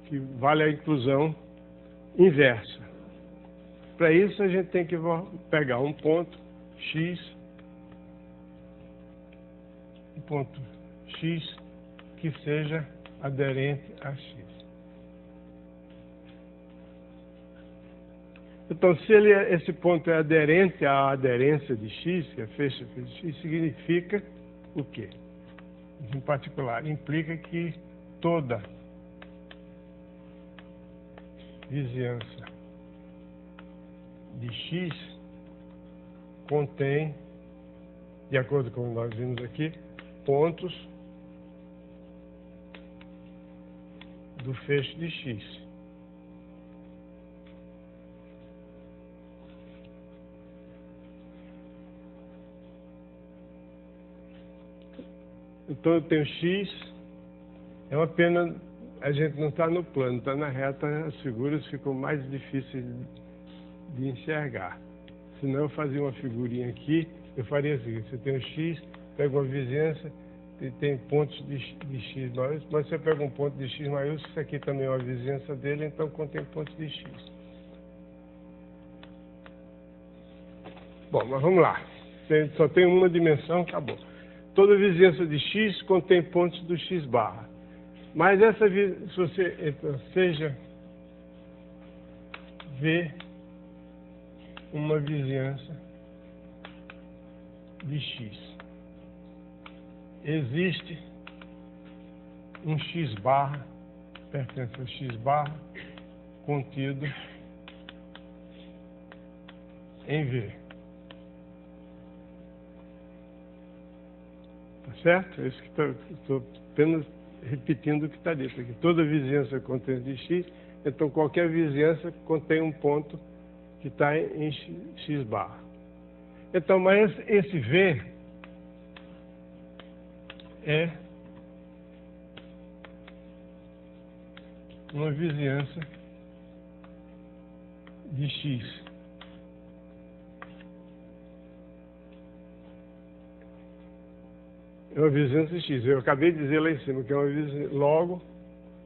que vale a inclusão inversa. Para isso, a gente tem que pegar um ponto X, que seja aderente a X. Então, se esse ponto é aderente à aderência de x, que é feixe de x, significa o quê? Em particular, implica que toda vizinhança de x contém, de acordo com o que nós vimos aqui, pontos do feixe de x. Então eu tenho x, é uma pena a gente não está no plano, está na reta, as figuras ficam mais difíceis de enxergar. Senão eu fazia uma figurinha aqui, eu faria assim, você tem um x, pega uma vizinhança, e tem pontos de x maiúsculo, mas você pega um ponto de x maiúsculo, isso aqui também é uma vizinhança dele, então contém pontos de x. Bom, mas vamos lá. Só tem uma dimensão, acabou. Toda vizinhança de x contém pontos do x barra. Mas essa, se você, então, seja V uma vizinhança de x. Existe um x barra, pertence ao x barra, contido em V. Tá certo? É isso que estou apenas repetindo o que está dito aqui. Toda vizinhança contém de x, então qualquer vizinhança contém um ponto que está em x barra. Então, mas esse V é uma vizinhança de x. É uma vizinhança de x. Eu acabei de dizer lá em cima que é uma vizinhança. Logo,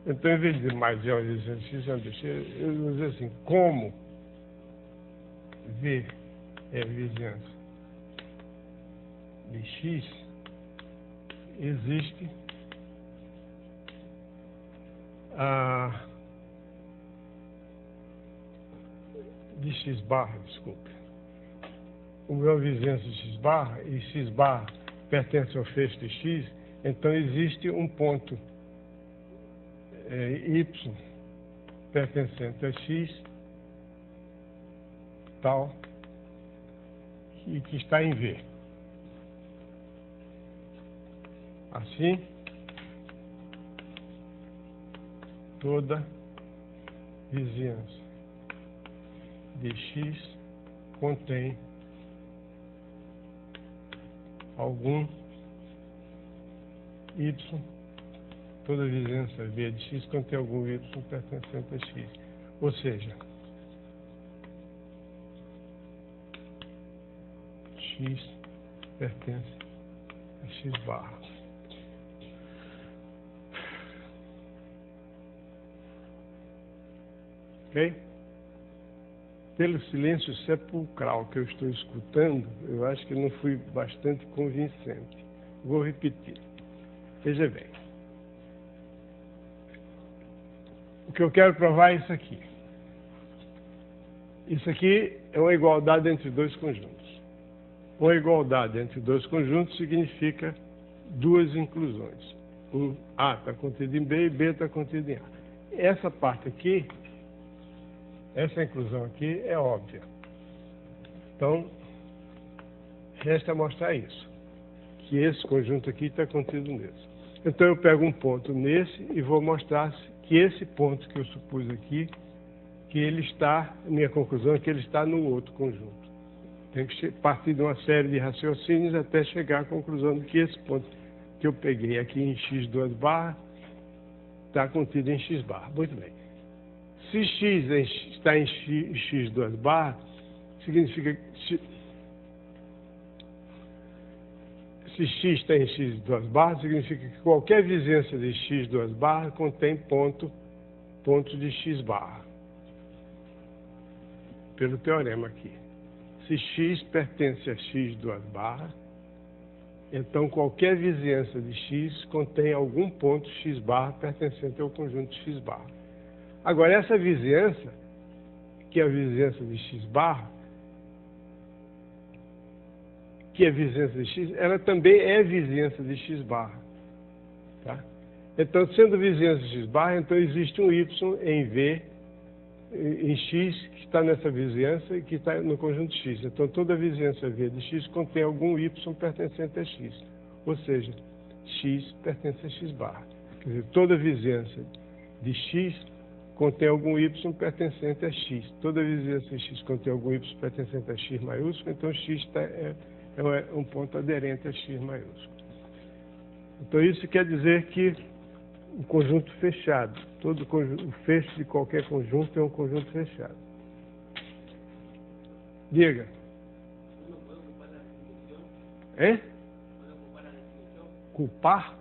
então, em vez de dizer mais é uma vizinhança de x, eu vou dizer assim, como V é vizinhança de x, existe de x barra, desculpe. O meu vizinhança de x barra, e x barra pertence ao feixe de x, então existe um ponto y pertencente a x, tal, que está em V. Assim, toda vizinhança de x contém algum y, toda vizinhança V de x contém algum y pertencente a x. Ou seja, x pertence a x barra. Ok? Pelo silêncio sepulcral que eu estou escutando, eu acho que não fui bastante convincente. Vou repetir. Veja bem. O que eu quero provar é isso aqui. Isso aqui é uma igualdade entre dois conjuntos. Uma igualdade entre dois conjuntos significa duas inclusões. A está contido em B e B está contido em A. Essa parte aqui, essa inclusão aqui é óbvia. Então, resta mostrar isso. Que esse conjunto aqui está contido nesse. Então, eu pego um ponto nesse e vou mostrar que esse ponto que eu supus aqui, que ele está, minha conclusão é que ele está no outro conjunto. Tem que partir de uma série de raciocínios até chegar à conclusão de que esse ponto que eu peguei aqui em x2 barra está contido em x barra. Muito bem. Se x está em x2 barra, significa que se x está em x2 barra, significa que qualquer vizinhança de x2 barra contém pontos de x barra. Pelo teorema aqui. Se x pertence a x2 barra, então qualquer vizinhança de x contém algum ponto x barra pertencente ao conjunto x barra. Agora, essa vizinhança, que é a vizinhança de x barra, que é vizinhança de x, ela também é vizinhança de x barra. Tá? Então, sendo vizinhança de x barra, então existe um y em V, em x, que está nessa vizinhança e que está no conjunto x. Então, toda vizinhança V de x contém algum y pertencente a x. Ou seja, x pertence a x barra. Quer dizer, toda vizinhança de x contém algum y pertencente a x. Toda vizinhança de x contém algum y pertencente a x maiúsculo, então x é um ponto aderente a x maiúsculo. Então, isso quer dizer que um conjunto fechado, o fecho de qualquer conjunto é um conjunto fechado. Diga. É? Culpar?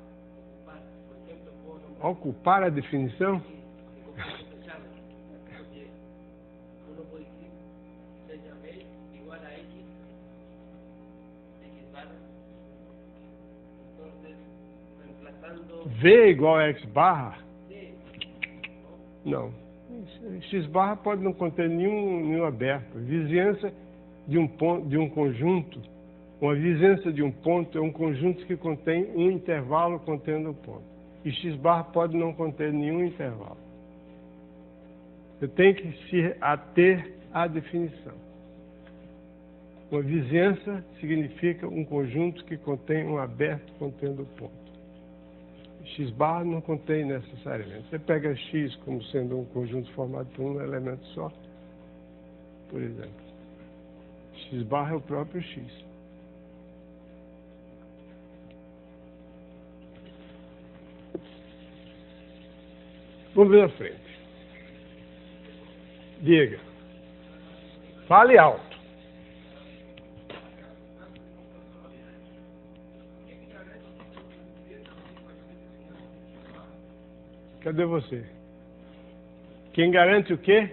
Ocupar a definição? V igual a x barra? Não. X barra pode não conter nenhum aberto. Vizinhança de um conjunto, uma vizinhança de um ponto é um conjunto que contém um intervalo contendo um ponto. E x barra pode não conter nenhum intervalo. Você tem que se ater à definição. Uma vizinhança significa um conjunto que contém um aberto contendo um ponto. X barra não contém necessariamente. Você pega x como sendo um conjunto formado por um elemento só, por exemplo. X barra é o próprio x. Vamos ver à frente. Diga. Fale alto. Cadê você? Quem garante o quê?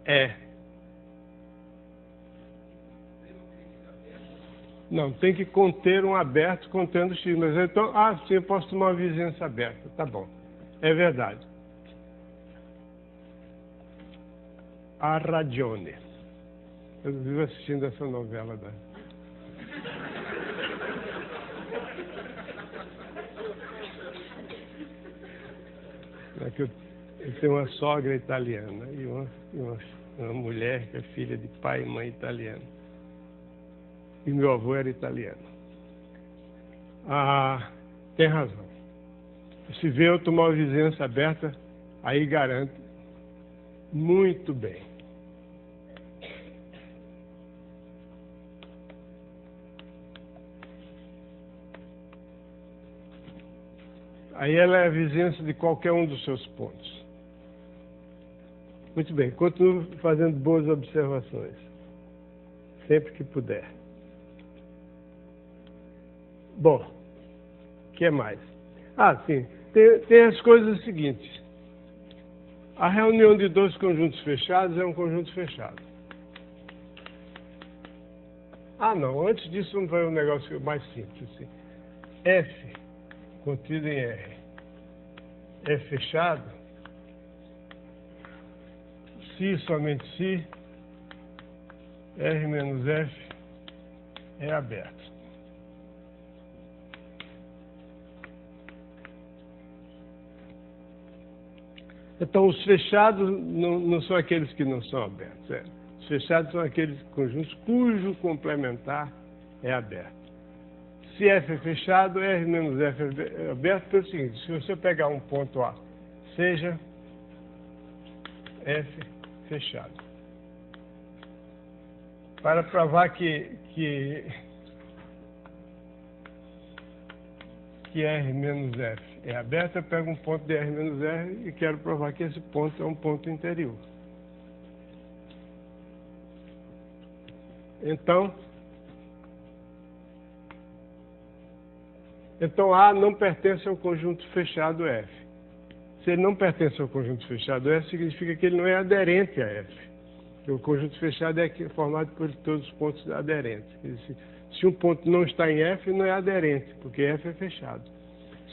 É. Não, tem que conter um aberto contendo x. Mas então, sim, eu posso tomar uma vizinhança aberta. Tá bom. É verdade. A ragione. Eu vivo assistindo essa novela da... Eu tenho uma sogra italiana e uma mulher que é filha de pai e mãe italiano. E meu avô era italiano. Tem razão. Se vê eu tomar uma vizinhança aberta, aí garanto muito bem. Aí ela é a vizinhança de qualquer um dos seus pontos. Muito bem, continuo fazendo boas observações, sempre que puder. Bom, o que mais? Sim, tem as coisas seguintes. A reunião de dois conjuntos fechados é um conjunto fechado. Não, antes disso vamos ver um negócio mais simples. Assim. F contido em R é fechado se somente se R menos F é aberto. Então, os fechados não são aqueles que não são abertos. Os fechados são aqueles conjuntos cujo complementar é aberto. Se F é fechado, R menos F é aberto, pelo seguinte, se você pegar um ponto A, seja F fechado. Para provar que R menos F é aberto, eu pego um ponto de R menos R e quero provar que esse ponto é um ponto interior. Então A não pertence ao conjunto fechado F. Se ele não pertence ao conjunto fechado F, significa que ele não é aderente a F. Porque o conjunto fechado é formado por todos os pontos aderentes. Se um ponto não está em F, não é aderente, porque F é fechado.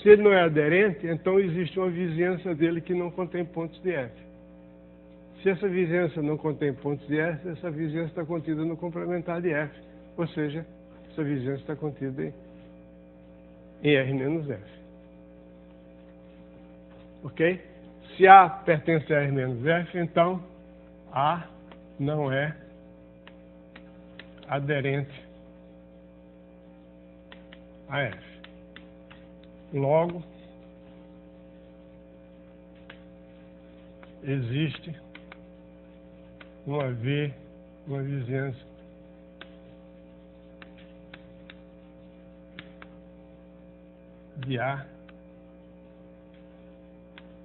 Se ele não é aderente, então existe uma vizinhança dele que não contém pontos de F. Se essa vizinhança não contém pontos de F, essa vizinhança está contida no complementar de F. Ou seja, essa vizinhança está contida em R menos F. Ok? Se A pertence a R menos F, então A não é aderente a F. Logo, existe uma vizinhança de A,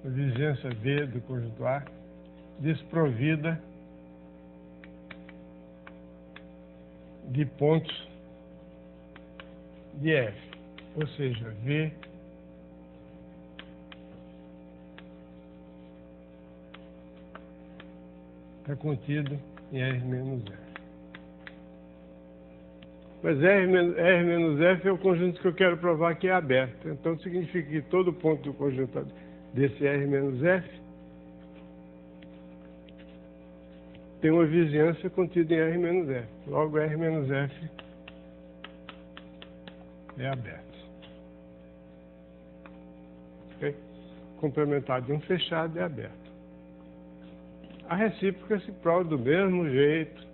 a vizinhança V do conjunto A, desprovida de pontos de F, ou seja, V está contido em R menos F. Mas R menos F é o conjunto que eu quero provar que é aberto. Então significa que todo ponto do conjunto desse R menos F tem uma vizinhança contida em R menos F. Logo, R menos F é aberto. Okay? Complementar de um fechado é aberto. A recíproca se prova do mesmo jeito.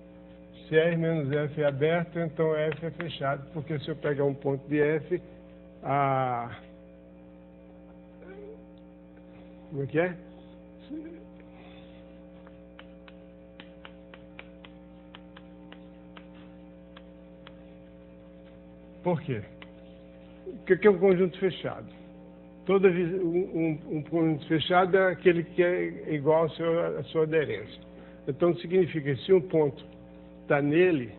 Se R menos F é aberto, então F é fechado, porque se eu pegar um ponto de F, como é que é? Por quê? O que é um conjunto fechado? Um conjunto fechado é aquele que é igual à sua aderência. Então significa que se um ponto está nele,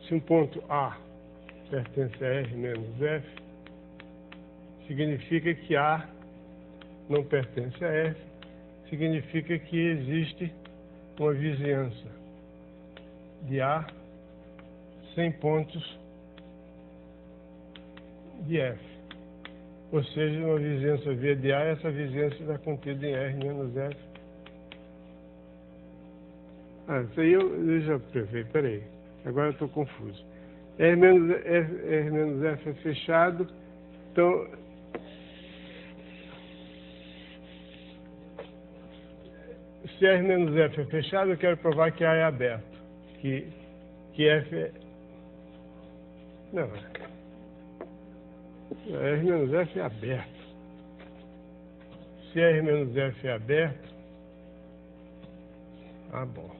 se um ponto A pertence a R menos F, significa que A não pertence a F, significa que existe uma vizinhança de A sem pontos de F. Ou seja, uma vizinhança V de A, essa vizinhança está contida em R menos F. Isso aí eu já prevei, peraí. Agora eu estou confuso. R menos F é fechado, então se R menos F é fechado, eu quero provar que A é aberto. Que F é... Não, R menos F é aberto. Se R menos F é aberto... bom.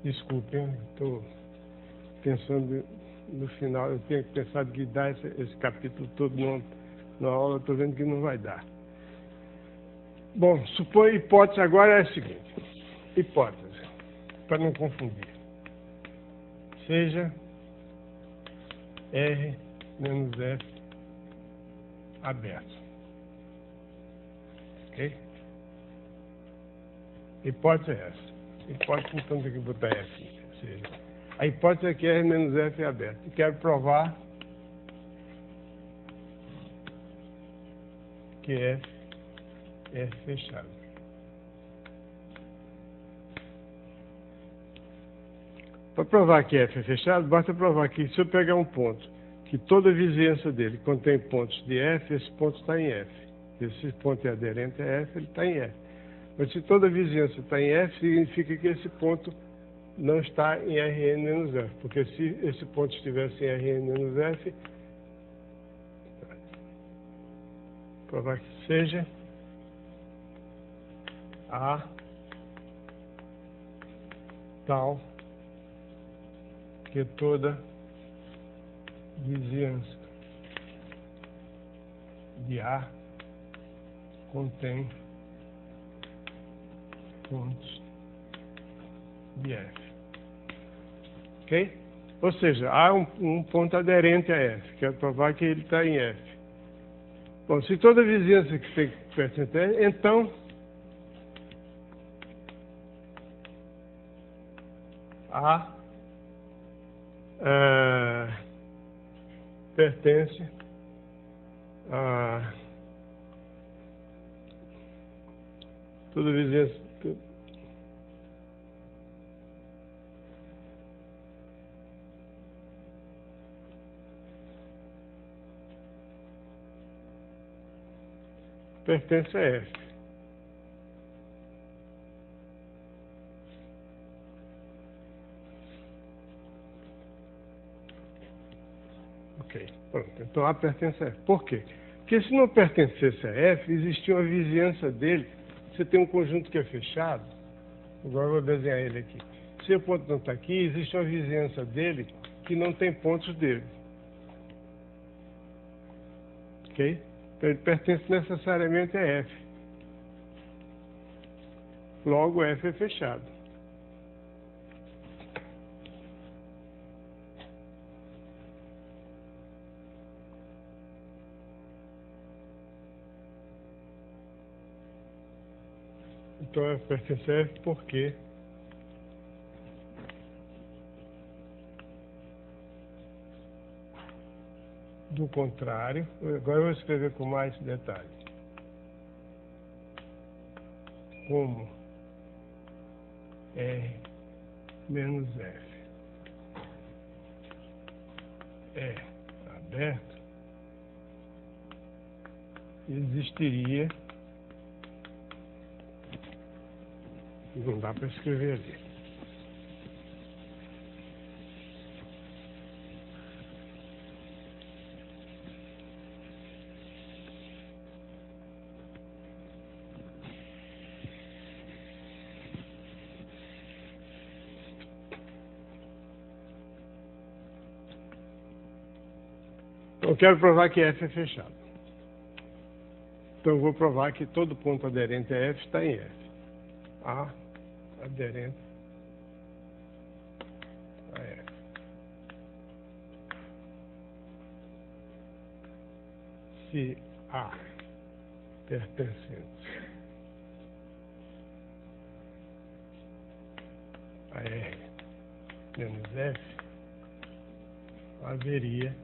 Desculpem, estou pensando no final. Eu tenho pensado que dar esse capítulo todo na aula, estou vendo que não vai dar. Bom, supõe a hipótese agora é a seguinte. Hipótese, para não confundir. Seja R menos F aberto. Ok? Hipótese é essa. Hipótese, então, tem que botar F. Ou seja, a hipótese é que R menos F é aberto. E quero provar que F é fechado. Para provar que F é fechado, basta provar que se eu pegar um ponto, que toda a vizinhança dele contém pontos de F, esse ponto está em F. Esse ponto é aderente a F, ele está em F. Mas se toda a vizinhança está em F, significa que esse ponto não está em Rn menos F. Porque se esse ponto estivesse em Rn menos F, provar que seja A tal que toda vizinhança de A contém pontos de F. Ok? Ou seja, há um ponto aderente a F. Quero provar que ele está em F. Bom, se toda vizinhança que tem pertence a F, então A pertence a Toda vizinhança. Pertence a F. Ok, pronto. Então A pertence a F. Por quê? Porque se não pertencesse a F, existia uma vizinhança dele. Você tem um conjunto que é fechado. Agora eu vou desenhar ele aqui. Se o ponto não está aqui, existe uma vizinhança dele que não tem pontos dele. Ok? Então ele pertence necessariamente a F. Logo, F é fechado. Então F pertence a F porque do contrário, agora eu vou escrever com mais detalhe. Como R menos F é aberto, existiria, não dá para escrever ali. Eu quero provar que F é fechado. Então eu vou provar que todo ponto aderente a F está em F. A aderente a F. Se A pertencente a R menos F, haveria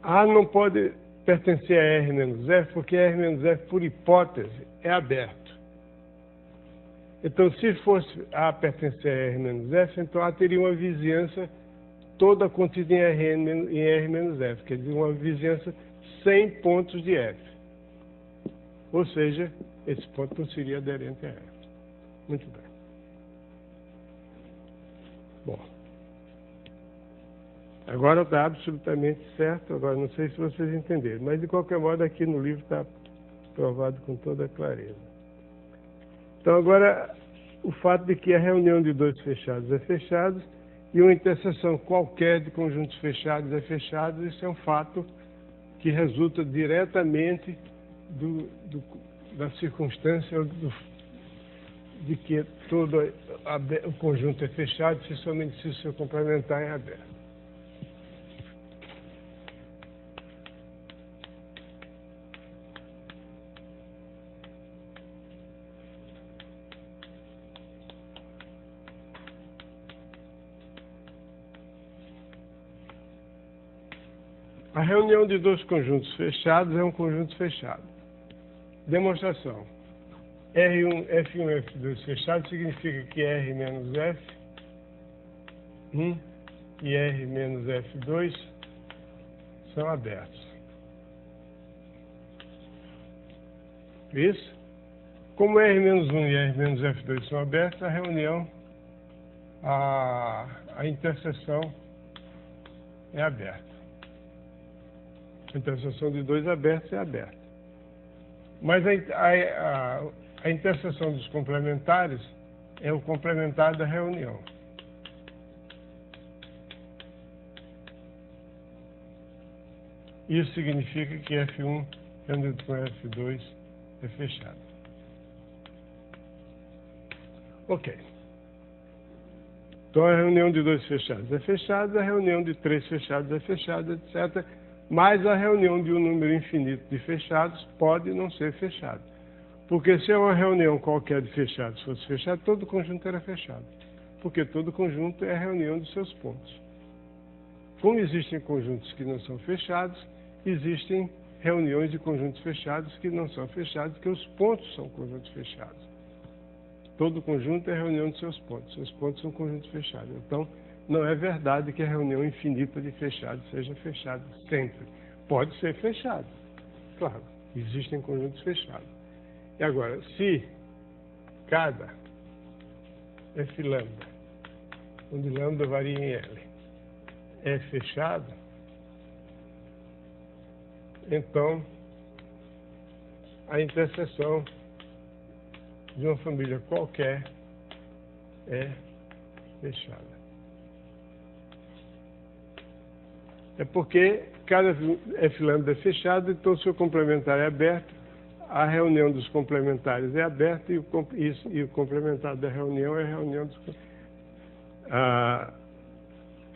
A não pode pertencer a R menos F, porque R menos F, por hipótese, é aberto. Então, se fosse A pertencer a R menos F, então A teria uma vizinhança toda contida em R menos F, quer dizer, uma vizinhança sem pontos de F. Ou seja, esse ponto não seria aderente a F. Muito bem. Bom. Agora está absolutamente certo, agora não sei se vocês entenderam, mas de qualquer modo aqui no livro está provado com toda clareza. Então agora o fato de que a reunião de dois fechados é fechada e uma interseção qualquer de conjuntos fechados é fechada, isso é um fato que resulta diretamente da circunstância de que todo o conjunto é fechado se somente se o seu complementar é aberto. A reunião de dois conjuntos fechados é um conjunto fechado. Demonstração. F1 e F2 fechado significa que R menos F1 e R menos F2 são abertos. Isso? Como R menos 1 e R menos F2 são abertos, a reunião, a interseção é aberta. A interseção de dois abertos é aberta. Mas a interseção dos complementares é o complementar da reunião. Isso significa que F1 reunido com F2 é fechado. Ok. Então a reunião de 2 fechados é fechada, a reunião de 3 fechados é fechada, etc. Mas a reunião de um número infinito de fechados pode não ser fechada. Porque se é uma reunião qualquer de fechados fosse fechada, todo o conjunto era fechado. Porque todo conjunto é a reunião dos seus pontos. Como existem conjuntos que não são fechados, existem reuniões de conjuntos fechados que não são fechados, que os pontos são conjuntos fechados. Todo conjunto é a reunião de seus pontos. Seus pontos são conjuntos fechados. Então, não é verdade que a reunião infinita de fechados seja fechada sempre. Pode ser fechado. Claro, existem conjuntos fechados. E agora, se cada F lambda, onde lambda varia em L, é fechado, então a interseção de uma família qualquer é fechada. É porque cada F lambda é fechado, então o seu complementar é aberto, a reunião dos complementares é aberta e o complementar da reunião é a reunião dos...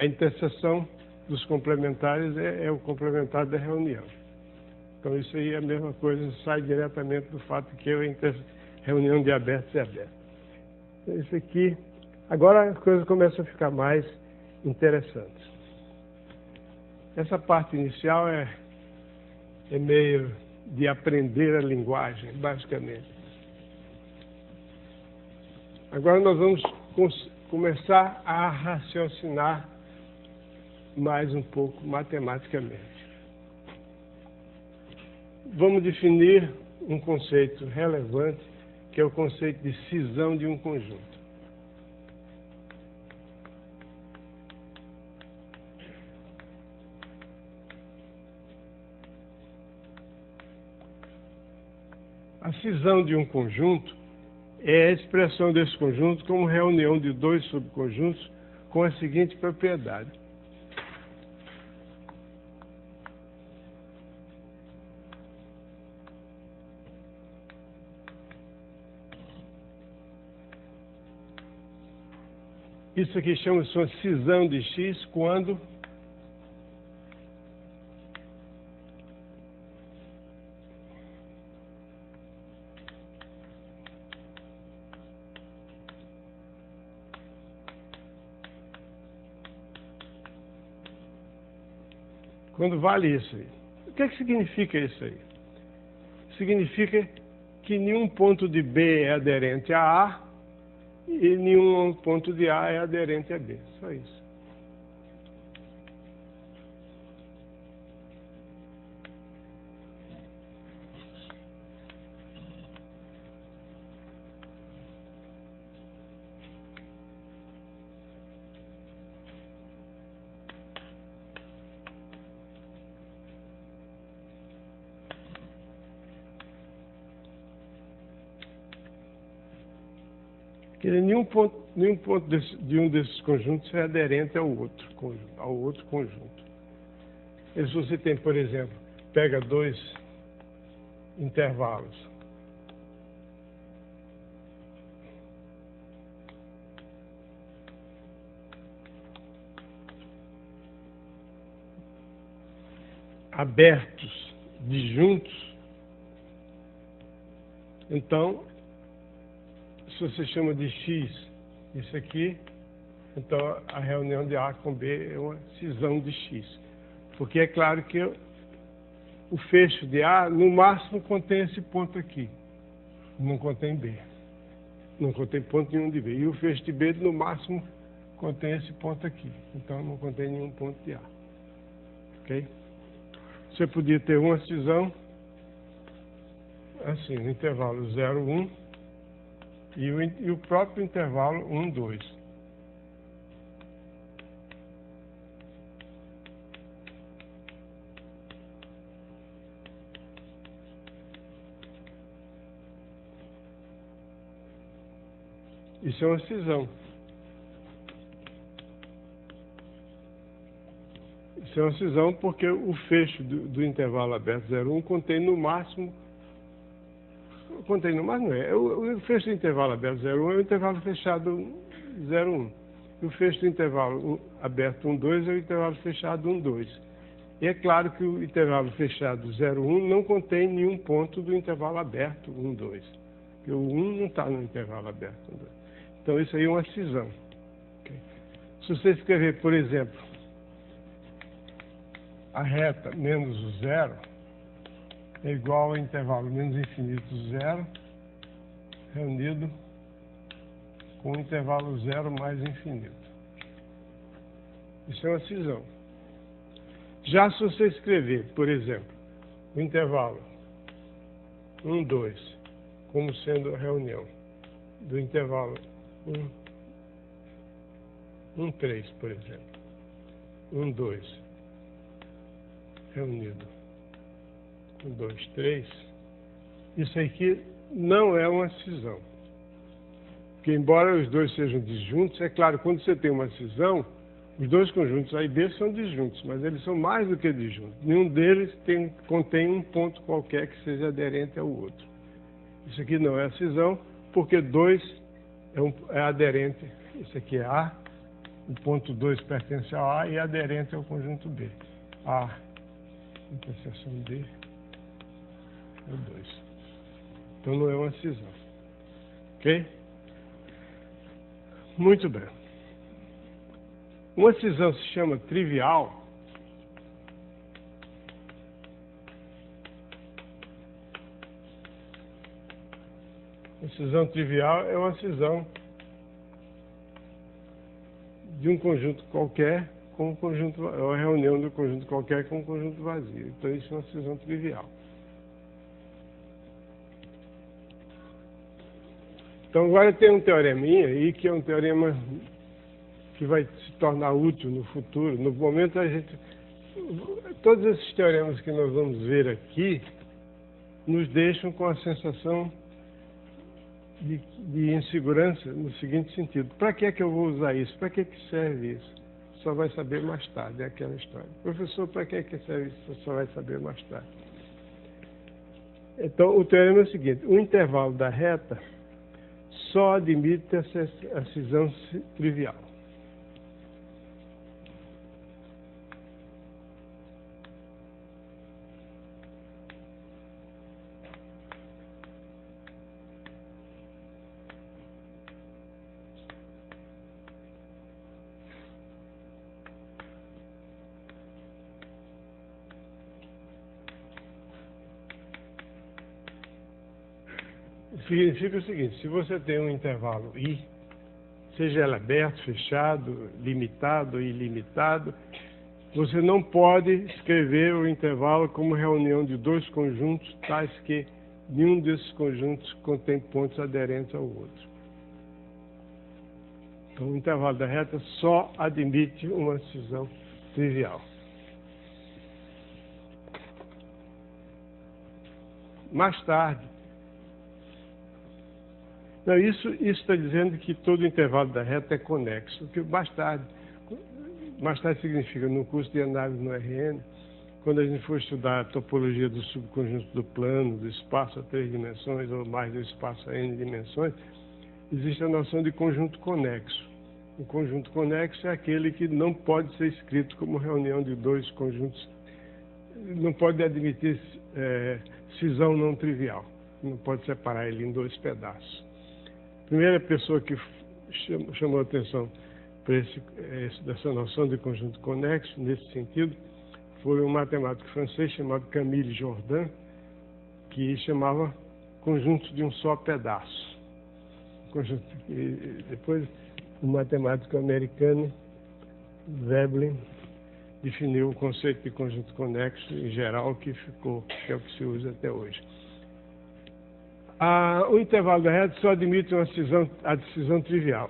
A interseção dos complementares é o complementar da reunião. Então isso aí é a mesma coisa, sai diretamente do fato que a reunião de abertos é aberta. Isso aqui, agora as coisas começam a ficar mais interessantes. Essa parte inicial é meio de aprender a linguagem, basicamente. Agora nós vamos começar a raciocinar mais um pouco matematicamente. Vamos definir um conceito relevante, que é o conceito de cisão de um conjunto. A cisão de um conjunto é a expressão desse conjunto como reunião de 2 subconjuntos com a seguinte propriedade. Isso aqui chama-se uma cisão de X quando vale isso aí. O que significa isso aí? Significa que nenhum ponto de B é aderente a A e nenhum ponto de A é aderente a B. Só isso. Quer dizer, nenhum ponto de um desses conjuntos é aderente ao outro conjunto. E se você tem, por exemplo, pega 2 intervalos abertos disjuntos, então se você chama de X isso aqui, então a reunião de A com B é uma cisão de X. Porque é claro que o fecho de A, no máximo, contém esse ponto aqui. Não contém B. Não contém ponto nenhum de B. E o fecho de B, no máximo, contém esse ponto aqui. Então não contém nenhum ponto de A. Ok? Você podia ter uma cisão, assim, no intervalo 0, 1, e o próprio intervalo 1, 2. Isso é uma cisão. Isso é uma cisão porque o fecho do intervalo aberto 0,1 contém no máximo... Contém no máximo, não é. O fecho do intervalo aberto 0,1 é o intervalo fechado 0,1. E o fecho do intervalo aberto 1,2 é o intervalo fechado 1,2. E é claro que o intervalo fechado 0,1 não contém nenhum ponto do intervalo aberto 1,2. Porque o 1 não está no intervalo aberto 1,2. Então isso aí é uma cisão. Okay? Se você escrever, por exemplo, a reta menos o zero é igual ao intervalo menos infinito 0 reunido com o intervalo 0 mais infinito. Isso é uma cisão. Já se você escrever, por exemplo, o intervalo 1, 2, como sendo a reunião do intervalo 1, 3, por exemplo, 1, 2, reunido com 2, 3, isso aqui não é uma cisão. Porque embora os dois sejam disjuntos, é claro, quando você tem uma cisão, os dois conjuntos A e B são disjuntos, mas eles são mais do que disjuntos. Nenhum deles contém um ponto qualquer que seja aderente ao outro. Isso aqui não é cisão, porque 2 é aderente. Isso aqui é A, o ponto 2 pertence ao A e é aderente ao conjunto B. A, interseção D, é o 2. Então não é uma cisão. Ok? Muito bem. Uma cisão se chama trivial uma cisão trivial é uma cisão de um conjunto qualquer com um conjunto, é uma reunião de um conjunto qualquer com um conjunto vazio. Então isso é uma cisão trivial. Então agora tem um teoreminha aí que é um teorema que vai se tornar útil no futuro. No momento todos esses teoremas que nós vamos ver aqui nos deixam com a sensação de insegurança no seguinte sentido: para que é que eu vou usar isso? Para que serve isso? Só vai saber mais tarde, é aquela história. Professor, para que serve isso? Só vai saber mais tarde. Então o teorema é o seguinte: o intervalo da reta só admite a cisão trivial. Significa o seguinte: se você tem um intervalo I, seja ele aberto, fechado, limitado ou ilimitado, você não pode escrever o intervalo como reunião de dois conjuntos tais que nenhum desses conjuntos contém pontos aderentes ao outro. Então o intervalo da reta só admite uma cisão trivial. Mais tarde, não, isso está dizendo que todo intervalo da reta é conexo, que mais tarde significa, no curso de análise no RN, quando a gente for estudar a topologia do subconjunto do plano, do espaço a 3 dimensões ou mais do espaço a n dimensões, existe a noção de conjunto conexo. O conjunto conexo é aquele que não pode ser escrito como reunião de dois conjuntos, não pode admitir cisão não trivial, não pode separar ele em dois pedaços. A primeira pessoa que chamou a atenção para dessa noção de conjunto conexo, nesse sentido, foi um matemático francês chamado Camille Jordan, que chamava conjunto de um só pedaço. E depois, o matemático americano Veblen definiu o conceito de conjunto conexo em geral, que é o que se usa até hoje. O intervalo da reta só admite a decisão trivial.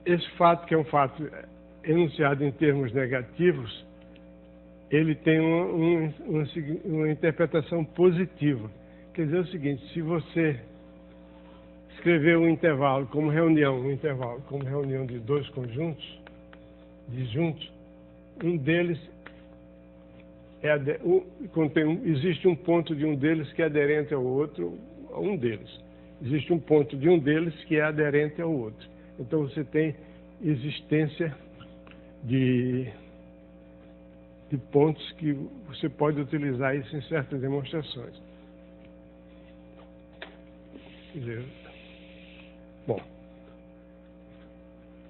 Esse fato, que é um fato enunciado em termos negativos, ele tem uma interpretação positiva. Quer dizer o seguinte: se você escrever um intervalo como reunião, de dois conjuntos disjuntos, um deles existe um ponto de um deles que é aderente ao outro, existe um ponto de um deles que é aderente ao outro. Então você tem existência de pontos que você pode utilizar isso em certas demonstrações. Quer dizer, bom,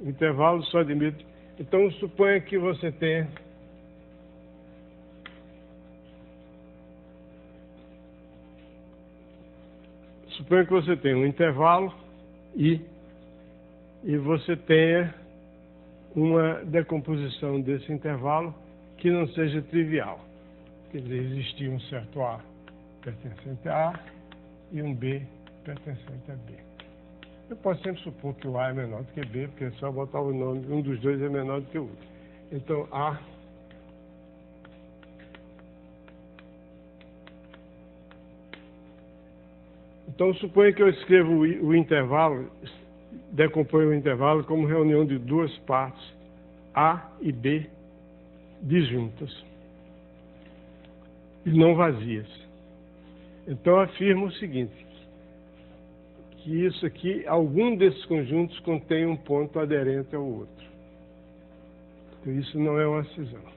o intervalo só admite. Então suponha que você tenha um intervalo e você tenha uma decomposição desse intervalo que não seja trivial. Quer dizer, existia um certo A pertencente a A e um B pertencente a B. Eu posso sempre supor que o A é menor do que B, porque é só botar o nome, um dos dois é menor do que o outro. Então, A Então, suponha que eu escrevo o intervalo, decomponho o intervalo como reunião de duas partes, A e B, disjuntas e não vazias. Então, afirmo o seguinte, que isso aqui, algum desses conjuntos contém um ponto aderente ao outro. Então, isso não é uma cisão.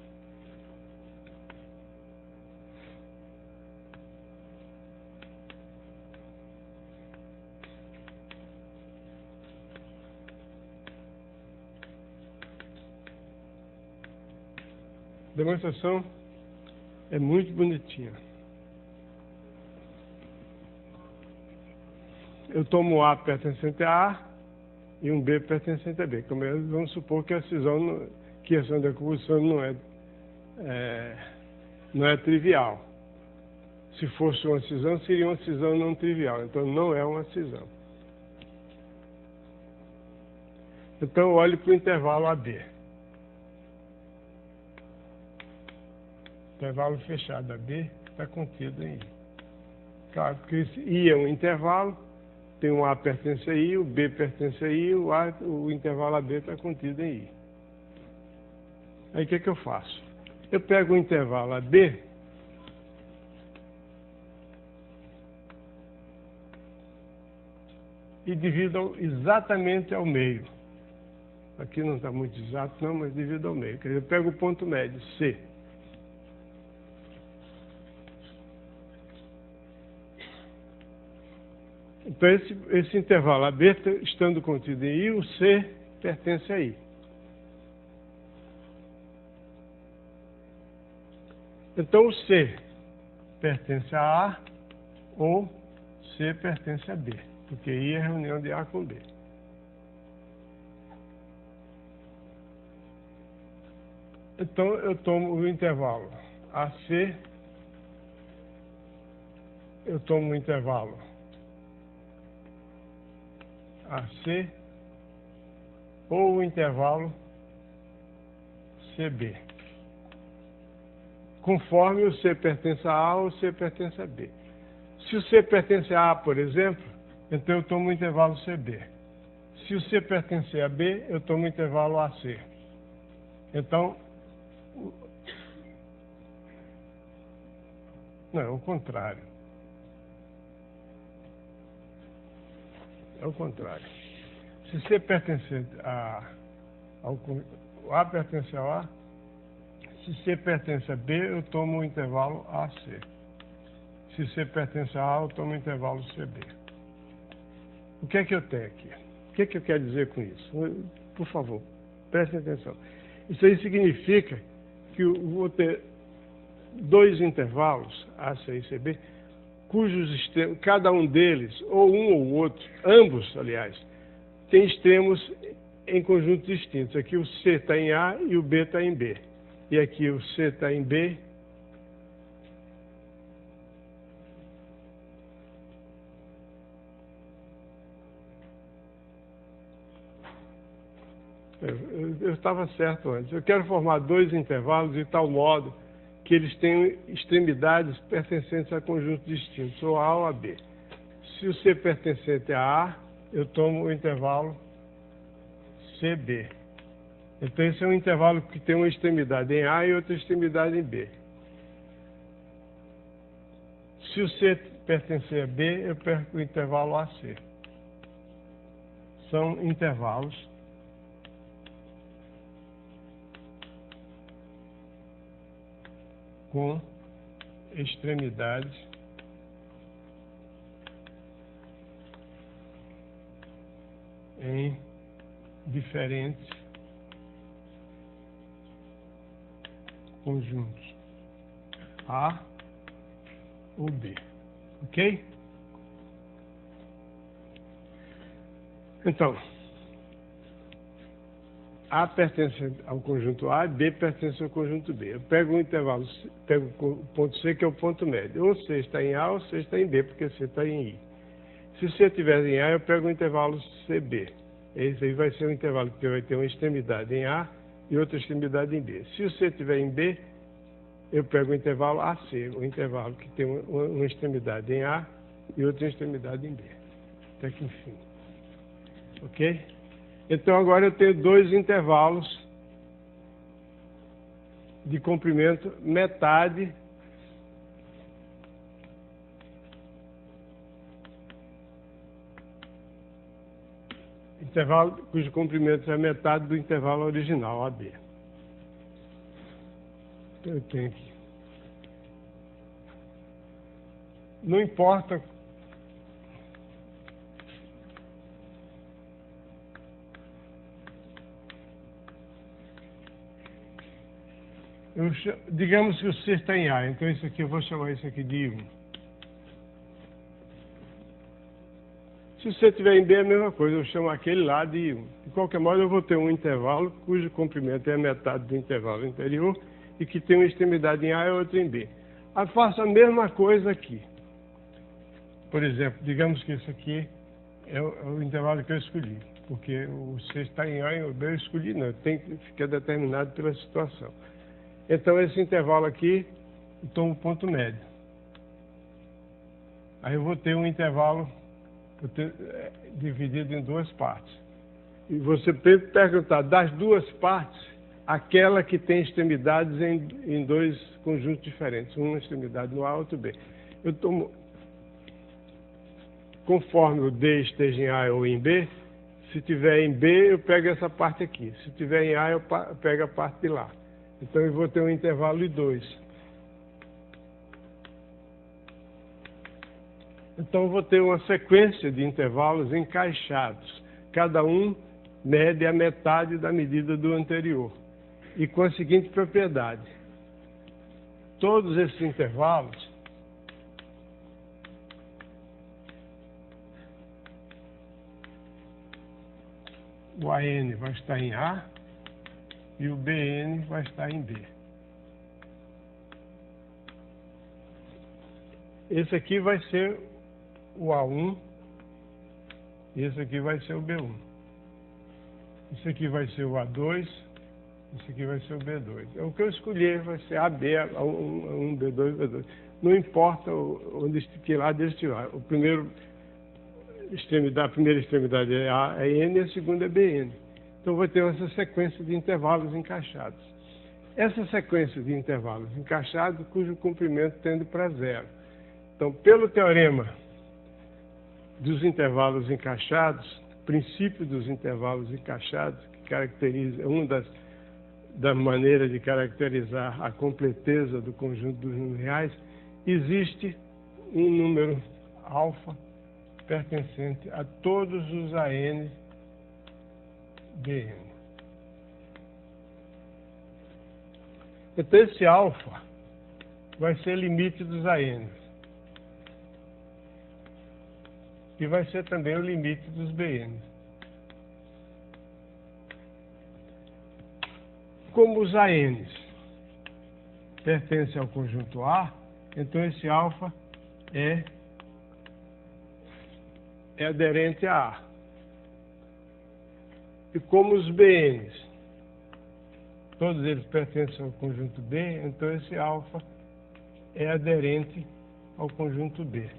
A demonstração é muito bonitinha. Eu tomo A pertencente a A e um B pertencente a B. Como vamos supor que a cisão, que a ação da decomposição não é trivial. Se fosse uma cisão, seria uma cisão não trivial. Então, não é uma cisão. Então, eu olho para o intervalo AB. Intervalo fechado AB está contido em I. Claro, porque esse I é um intervalo, tem um A pertence a I, o B pertence a I, o intervalo AB está contido em I. Aí o que eu faço? Eu pego o intervalo AB e divido exatamente ao meio. Aqui não está muito exato não, mas divido ao meio. Quer dizer, eu pego o ponto médio, C. Então, esse intervalo AB, estando contido em I, o C pertence a I. Então, o C pertence a A ou C pertence a B, porque I é a reunião de A com B. Então, eu tomo o intervalo AC, eu tomo o intervalo AC ou o intervalo CB, conforme o C pertence a A ou o C pertence a B. Se o C pertence a A, por exemplo, então eu tomo o intervalo CB. Se o C pertence a B, eu tomo o intervalo AC. Então, não, é o contrário. É o contrário. Se C pertence ao A pertence ao A, se C pertence a B, eu tomo o intervalo AC. Se C pertence a A, eu tomo o intervalo CB. O que é que eu tenho aqui? O que é que eu quero dizer com isso? Por favor, prestem atenção. Isso aí significa que eu vou ter dois intervalos, AC e CB, cujos extremos, cada um deles, ou um ou outro, ambos, aliás, tem extremos em conjuntos distintos. Aqui o C está em A e o B está em B. E aqui o C está em B eu estava certo antes. Eu quero formar dois intervalos de tal modo que eles tenham extremidades pertencentes a conjuntos distintos, ou A ou a B. Se o C pertencente a A, eu tomo o intervalo CB. Então, esse é um intervalo que tem uma extremidade em A e outra extremidade em B. Se o C pertencer a B, eu perco o intervalo AC. São intervalos com extremidades em diferentes conjuntos A ou B, ok? Então, A pertence ao conjunto A e B pertence ao conjunto B. Eu pego um intervalo, pego o ponto C, que é o ponto médio. Ou C está em A ou C está em B, porque C está em I. Se C estiver em A, eu pego o intervalo CB. Esse aí vai ser um intervalo que vai ter uma extremidade em A e outra extremidade em B. Se o C estiver em B, eu pego o intervalo AC, o intervalo que tem uma extremidade em A e outra extremidade em B. Até que enfim. Ok? Então agora eu tenho dois intervalos de comprimento metade intervalo cujo comprimento é metade do intervalo original, AB. Então eu tenho aqui. Não importa digamos que o C está em A, então isso aqui eu vou chamar isso aqui de I1. Se o C estiver em B é a mesma coisa, eu chamo aquele lá de I1. De qualquer modo, eu vou ter um intervalo cujo comprimento é a metade do intervalo anterior e que tem uma extremidade em A e outra em B. Aí faço a mesma coisa aqui. Por exemplo, digamos que isso aqui é o intervalo que eu escolhi, porque o C está em A e o B eu escolhi, não, tem que ficar determinado pela situação. Então, esse intervalo aqui, eu tomo o ponto médio. Aí eu vou ter um intervalo dividido em duas partes. E você tem que perguntar das duas partes, aquela que tem extremidades em dois conjuntos diferentes. Uma extremidade no A, outra B. Eu tomo, conforme o D esteja em A ou em B, se tiver em B, eu pego essa parte aqui. Se tiver em A, eu pego a parte de lá. Então, eu vou ter um intervalo de 2. Então, eu vou ter uma sequência de intervalos encaixados. Cada um mede a metade da medida do anterior. E com a seguinte propriedade. Todos esses intervalos o AN vai estar em A e o BN vai estar em B. Esse aqui vai ser o A1 e esse aqui vai ser o B1. Esse aqui vai ser o A2, esse aqui vai ser o B2. O que eu escolher vai ser AB, A1, B2, B2. Não importa onde que lado ele estiver. A primeira extremidade é A, é N e a segunda é BN. Então, vou ter essa sequência de intervalos encaixados. Essa sequência de intervalos encaixados, cujo comprimento tende para zero. Então, pelo teorema dos intervalos encaixados, princípio dos intervalos encaixados, que caracteriza uma das maneiras de caracterizar a completeza do conjunto dos números reais, existe um número alfa pertencente a todos os AN BN. Então, esse alfa vai ser limite dos ANs. E vai ser também o limite dos BNs. Como os ANs pertencem ao conjunto A, então esse alfa é aderente a A. E como os BNs, todos eles pertencem ao conjunto B, então esse alfa é aderente ao conjunto B.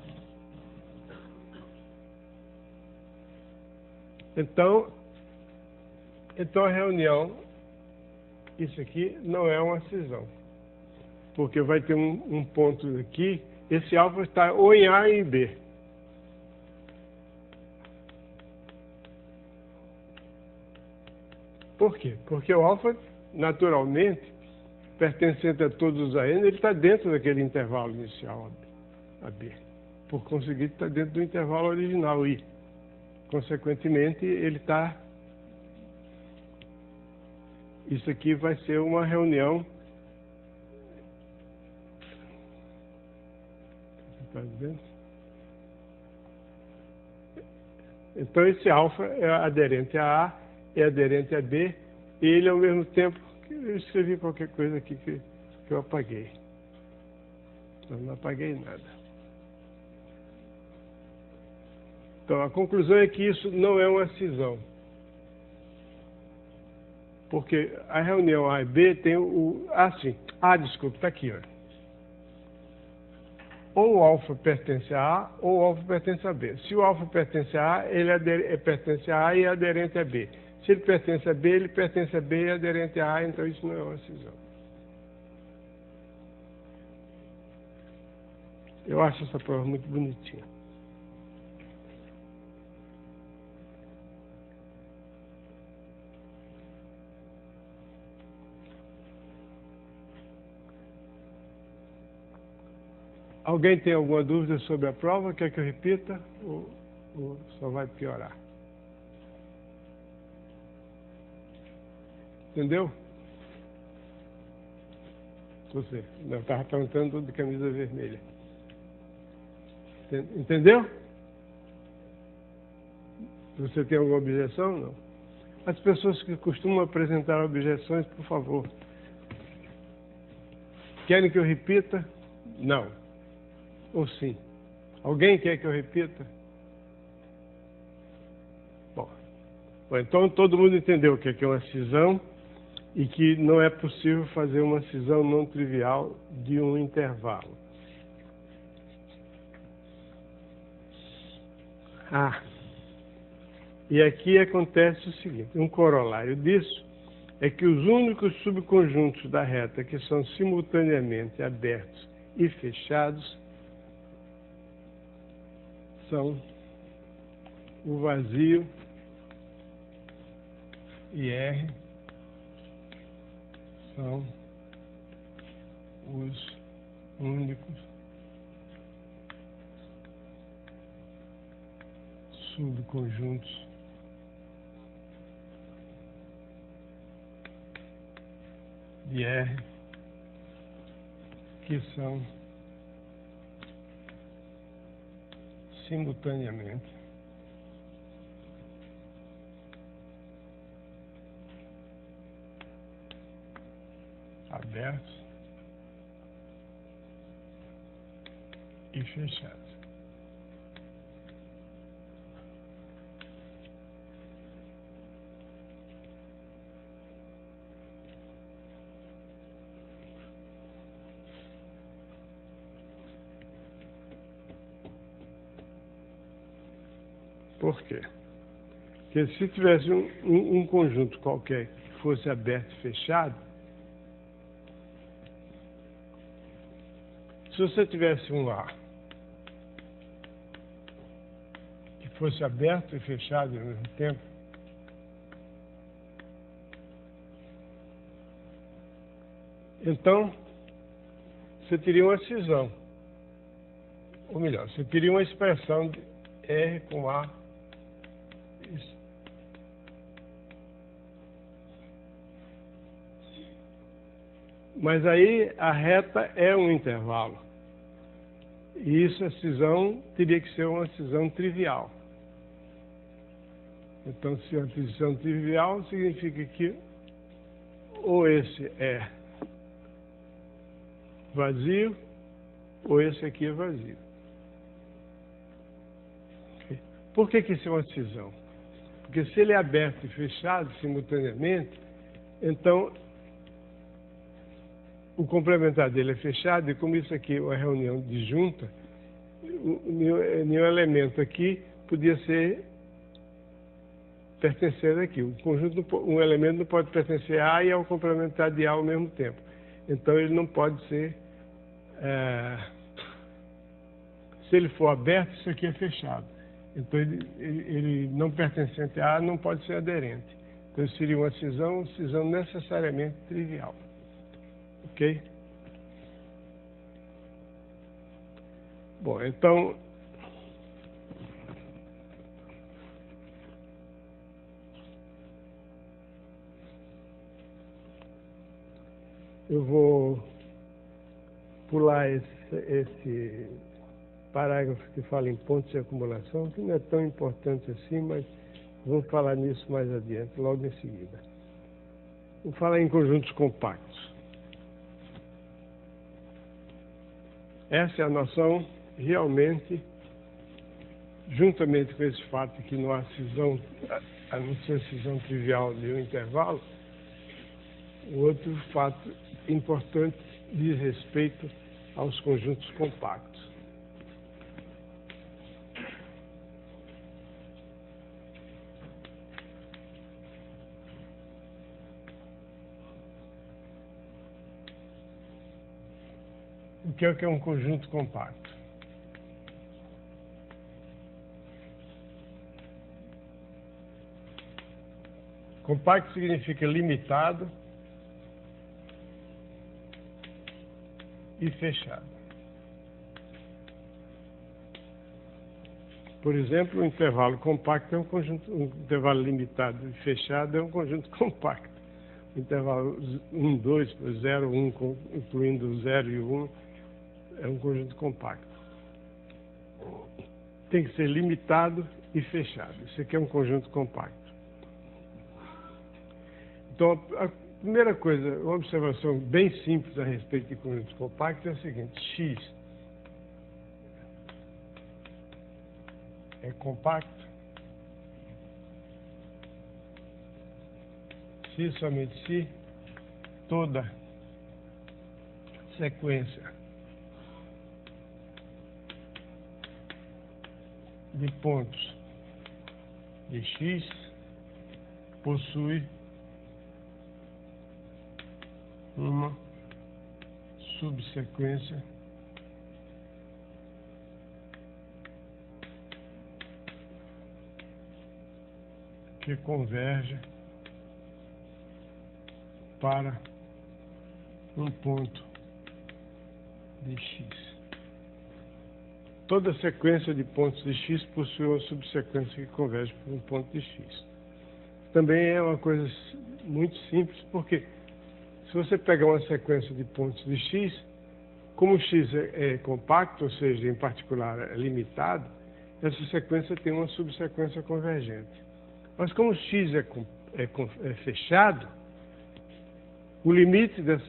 Então a reunião, isso aqui não é uma cisão, porque vai ter um ponto aqui, esse alfa está ou em A ou em B. Por quê? Porque o alfa, naturalmente, pertencente a todos os AN, ele está dentro daquele intervalo inicial, a B. Por conseguinte, está dentro do intervalo original, I. Consequentemente, ele está... Isso aqui vai ser uma reunião... Está vendo? Então, esse alfa é aderente a A, é aderente a B, e ele, ao mesmo tempo... Eu escrevi qualquer coisa aqui que eu apaguei. Eu não apaguei nada. Então, a conclusão é que isso não é uma cisão. Porque a reunião A e B tem o... desculpa, está aqui, ó. Ou o alfa pertence a A, ou o alfa pertence a B. Se o alfa pertence a A, ele pertence a A e é aderente a B. Se ele pertence a B, ele pertence a B e é aderente a A, então isso não é uma cisão. Eu acho essa prova muito bonitinha. Alguém tem alguma dúvida sobre a prova? Quer que eu repita? Ou só vai piorar? Entendeu? Você. Eu estava perguntando de camisa vermelha. Entendeu? Você tem alguma objeção? Não. As pessoas que costumam apresentar objeções, por favor. Querem que eu repita? Não. Ou sim? Alguém quer que eu repita? Bom, então todo mundo entendeu o que é uma cisão e que não é possível fazer uma cisão não trivial de um intervalo. E aqui acontece o seguinte, um corolário disso é que os únicos subconjuntos da reta que são simultaneamente abertos e fechados são o vazio e R são os únicos subconjuntos de R que são simultaneamente abertos e fechados. Por quê? Porque se tivesse um conjunto qualquer que fosse aberto e fechado, se você tivesse um A que fosse aberto e fechado ao mesmo tempo, então você teria uma cisão. Ou melhor, você teria uma expressão de R com A. Isso. Mas aí a reta é um intervalo. E isso, a cisão, teria que ser uma cisão trivial. Então, se é uma cisão trivial, significa que ou esse é vazio, ou esse aqui é vazio. Okay? Por que isso é uma cisão? Porque se ele é aberto e fechado simultaneamente, então o complementar dele é fechado, e como isso aqui é uma reunião disjunta, nenhum elemento aqui podia ser pertencer aqui. Um elemento não pode pertencer a A e ao complementar de A ao mesmo tempo. Então, ele não pode ser... se ele for aberto, isso aqui é fechado. Então, ele não pertencente a A não pode ser aderente. Então, isso seria uma cisão necessariamente trivial. Ok? Bom, então... eu vou pular esse parágrafo que fala em pontos de acumulação, que não é tão importante assim, mas vamos falar nisso mais adiante, logo em seguida. Vou falar em conjuntos compactos. Essa é a noção, realmente, juntamente com esse fato que não há cisão, a não ser cisão trivial de um intervalo, o outro fato importante diz respeito aos conjuntos compactos. O que é um conjunto compacto? Compacto significa limitado e fechado. Por exemplo, um intervalo compacto é um intervalo limitado e fechado é um conjunto compacto. O intervalo 1, 2, 0, 1, incluindo o 0 e o 1, é um conjunto compacto. Tem que ser limitado e fechado. Isso aqui é um conjunto compacto. Então, a primeira coisa, uma observação bem simples a respeito de conjuntos compactos é a seguinte: X é compacto se somente se toda sequência de pontos de X possui uma subsequência que converge para um ponto de X. Toda sequência de pontos de X possui uma subsequência que converge para um ponto de X. Também é uma coisa muito simples, porque se você pegar uma sequência de pontos de X, como X é compacto, ou seja, em particular é limitado, essa sequência tem uma subsequência convergente. Mas como X é fechado, o limite dessa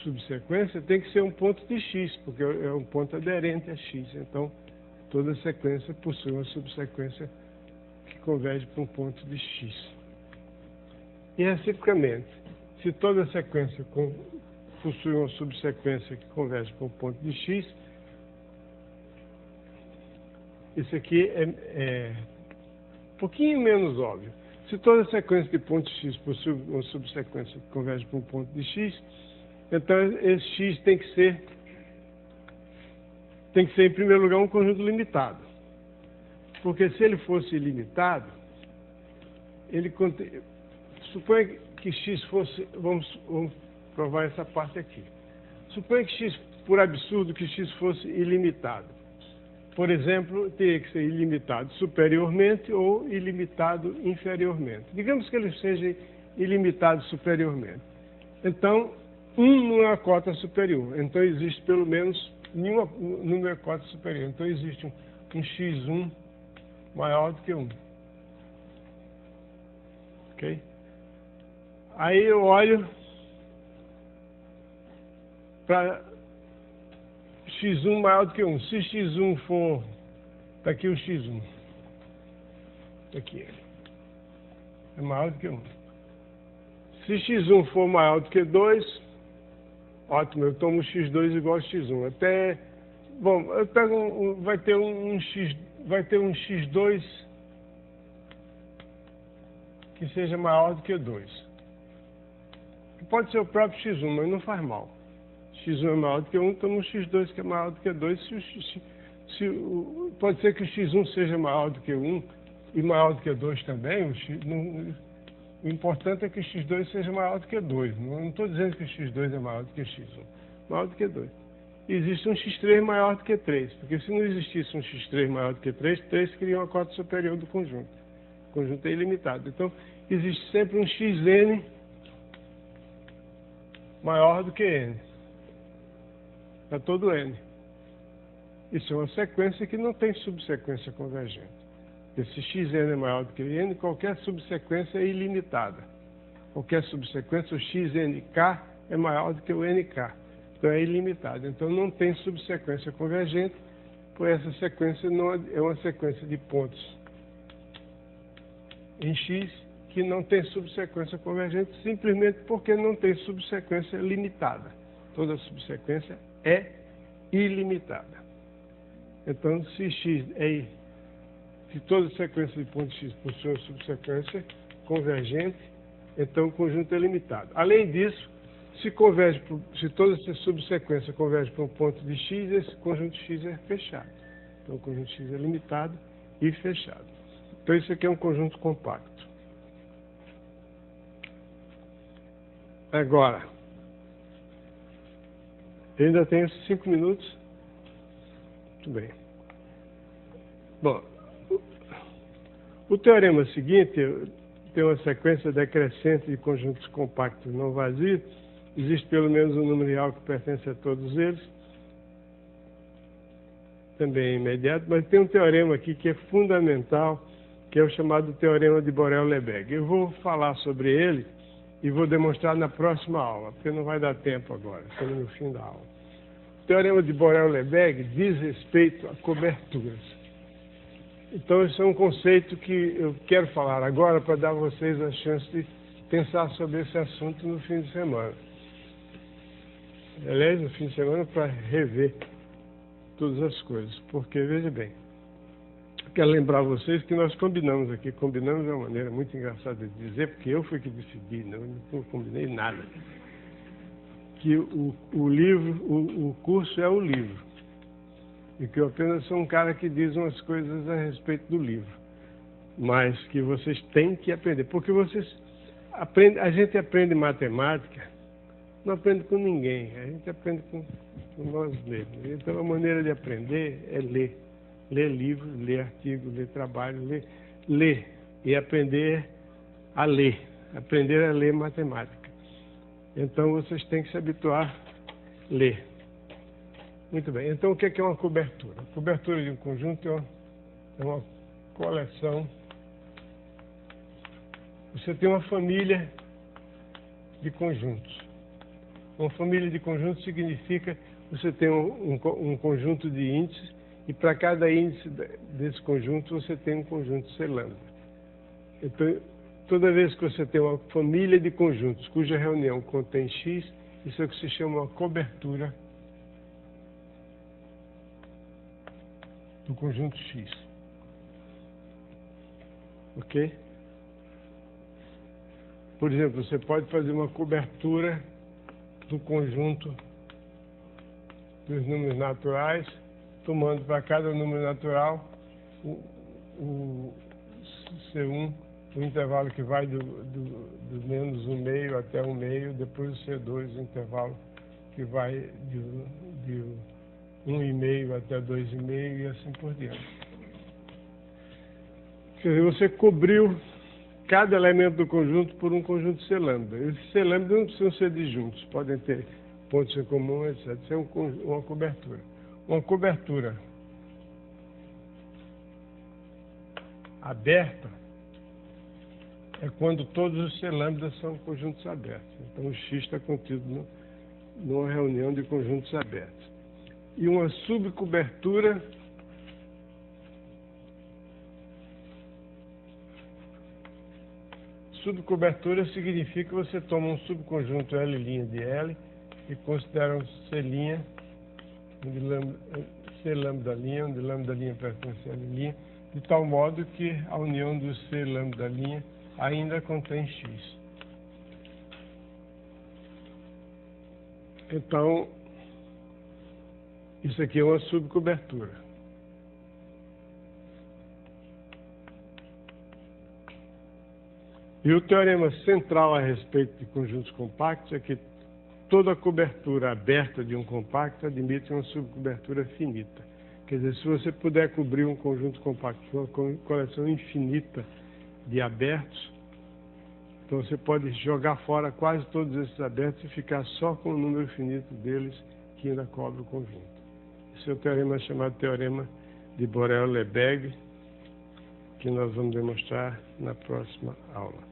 subsequência tem que ser um ponto de X, porque é um ponto aderente a X. Então, toda sequência possui uma subsequência que converge para um ponto de X. E, reciprocamente, se toda sequência possui uma subsequência que converge para um ponto de X, isso aqui é um pouquinho menos óbvio. Se toda sequência de pontos X possui uma subsequência que converge para um ponto de X, então esse X tem que ser, em primeiro lugar, um conjunto limitado. Porque se ele fosse ilimitado, suponha que X fosse, vamos provar essa parte aqui. Suponha que X, por absurdo, que X fosse ilimitado. Por exemplo, teria que ser ilimitado superiormente ou ilimitado inferiormente. Digamos que ele seja ilimitado superiormente. Então, 1 não é uma cota superior. Então, existe pelo menos nenhuma número de cota superior. Então, existe um x1 maior do que 1. Ok? Aí eu olho para x1 maior do que 1. Se x1 for... Está aqui o x1. Aqui. É maior do que 1. Se x1 for maior do que 2, ótimo, eu tomo x2 igual a x1. Até... Bom, eu pego vai ter um x2 que seja maior do que 2. Pode ser o próprio x1, mas não faz mal. x1 é maior do que 1, então no x2 que é maior do que 2, pode ser que o x1 seja maior do que 1 e maior do que 2 também. O importante é que o x2 seja maior do que 2. Não estou dizendo que o x2 é maior do que o x1, maior do que 2. Existe um x3 maior do que 3, porque se não existisse um x3 maior do que 3, 3 seria uma cota superior do conjunto. O conjunto é ilimitado. Então, existe sempre um xn maior do que n. Para todo n. Isso é uma sequência que não tem subsequência convergente. Se xn é maior do que n, qualquer subsequência é ilimitada. Qualquer subsequência, o xnk é maior do que o nk. Então é ilimitado. Então não tem subsequência convergente, pois essa sequência não é uma sequência de pontos em x que não tem subsequência convergente, simplesmente porque não tem subsequência limitada. Toda subsequência é ilimitada. Então, se toda sequência de pontos x possui uma subsequência convergente, então o conjunto é limitado. Além disso, se toda essa subsequência converge para um ponto de x, esse conjunto x é fechado. Então o conjunto x é limitado e fechado. Então isso aqui é um conjunto compacto. Agora, eu ainda tenho 5 minutos. Muito bem. Bom, o teorema seguinte tem uma sequência decrescente de conjuntos compactos não vazios. Existe pelo menos um número real que pertence a todos eles. Também é imediato, mas tem um teorema aqui que é fundamental, que é o chamado teorema de Borel-Lebesgue. Eu vou falar sobre ele e vou demonstrar na próxima aula, porque não vai dar tempo agora, estamos no fim da aula. O teorema de Borel-Lebesgue diz respeito a coberturas. Então, esse é um conceito que eu quero falar agora para dar a vocês a chance de pensar sobre esse assunto no fim de semana. Aliás, no fim de semana, para rever todas as coisas. Porque, veja bem, eu quero lembrar a vocês que nós combinamos aqui. Combinamos é uma maneira muito engraçada de dizer, porque eu fui que decidi, não combinei nada. Que o curso é o livro. E que eu apenas sou um cara que diz umas coisas a respeito do livro. Mas que vocês têm que aprender. Porque a gente aprende matemática, não aprende com ninguém. A gente aprende com nós mesmos. Então a maneira de aprender é ler. Ler livros, ler artigos, ler trabalho, ler. E aprender a ler. Aprender a ler matemática. Então vocês têm que se habituar a ler. Muito bem. Então o que é uma cobertura? A cobertura de um conjunto é uma coleção. Você tem uma família de conjuntos. Uma família de conjuntos significa que você tem um conjunto de índices e para cada índice desse conjunto você tem um conjunto C lambda. Então, toda vez que você tem uma família de conjuntos cuja reunião contém X, isso é o que se chama uma cobertura do conjunto X. Ok? Por exemplo, você pode fazer uma cobertura do conjunto dos números naturais, tomando para cada número natural o C1, o intervalo que vai do menos 1/2 até 1/2, depois o C2, o intervalo que vai de 1,5 até 2,5 e assim por diante. Quer dizer, você cobriu cada elemento do conjunto por um conjunto C lambda. Esses C lambda não precisam ser disjuntos, podem ter pontos em comum, etc. Isso é uma cobertura. Uma cobertura aberta é quando todos os C lambdas são conjuntos abertos. Então o X está contido numa reunião de conjuntos abertos. E uma subcobertura significa que você toma um subconjunto L' de L e considera um C', C lambda', onde lambda' pertence a L', de tal modo que a união do C lambda', ainda contém X. Então, isso aqui é uma subcobertura. E o teorema central a respeito de conjuntos compactos é que toda cobertura aberta de um compacto admite uma subcobertura finita. Quer dizer, se você puder cobrir um conjunto compacto com uma coleção infinita de abertos, então você pode jogar fora quase todos esses abertos e ficar só com o número finito deles que ainda cobre o conjunto. Esse é o teorema chamado teorema de Borel-Lebesgue, que nós vamos demonstrar na próxima aula.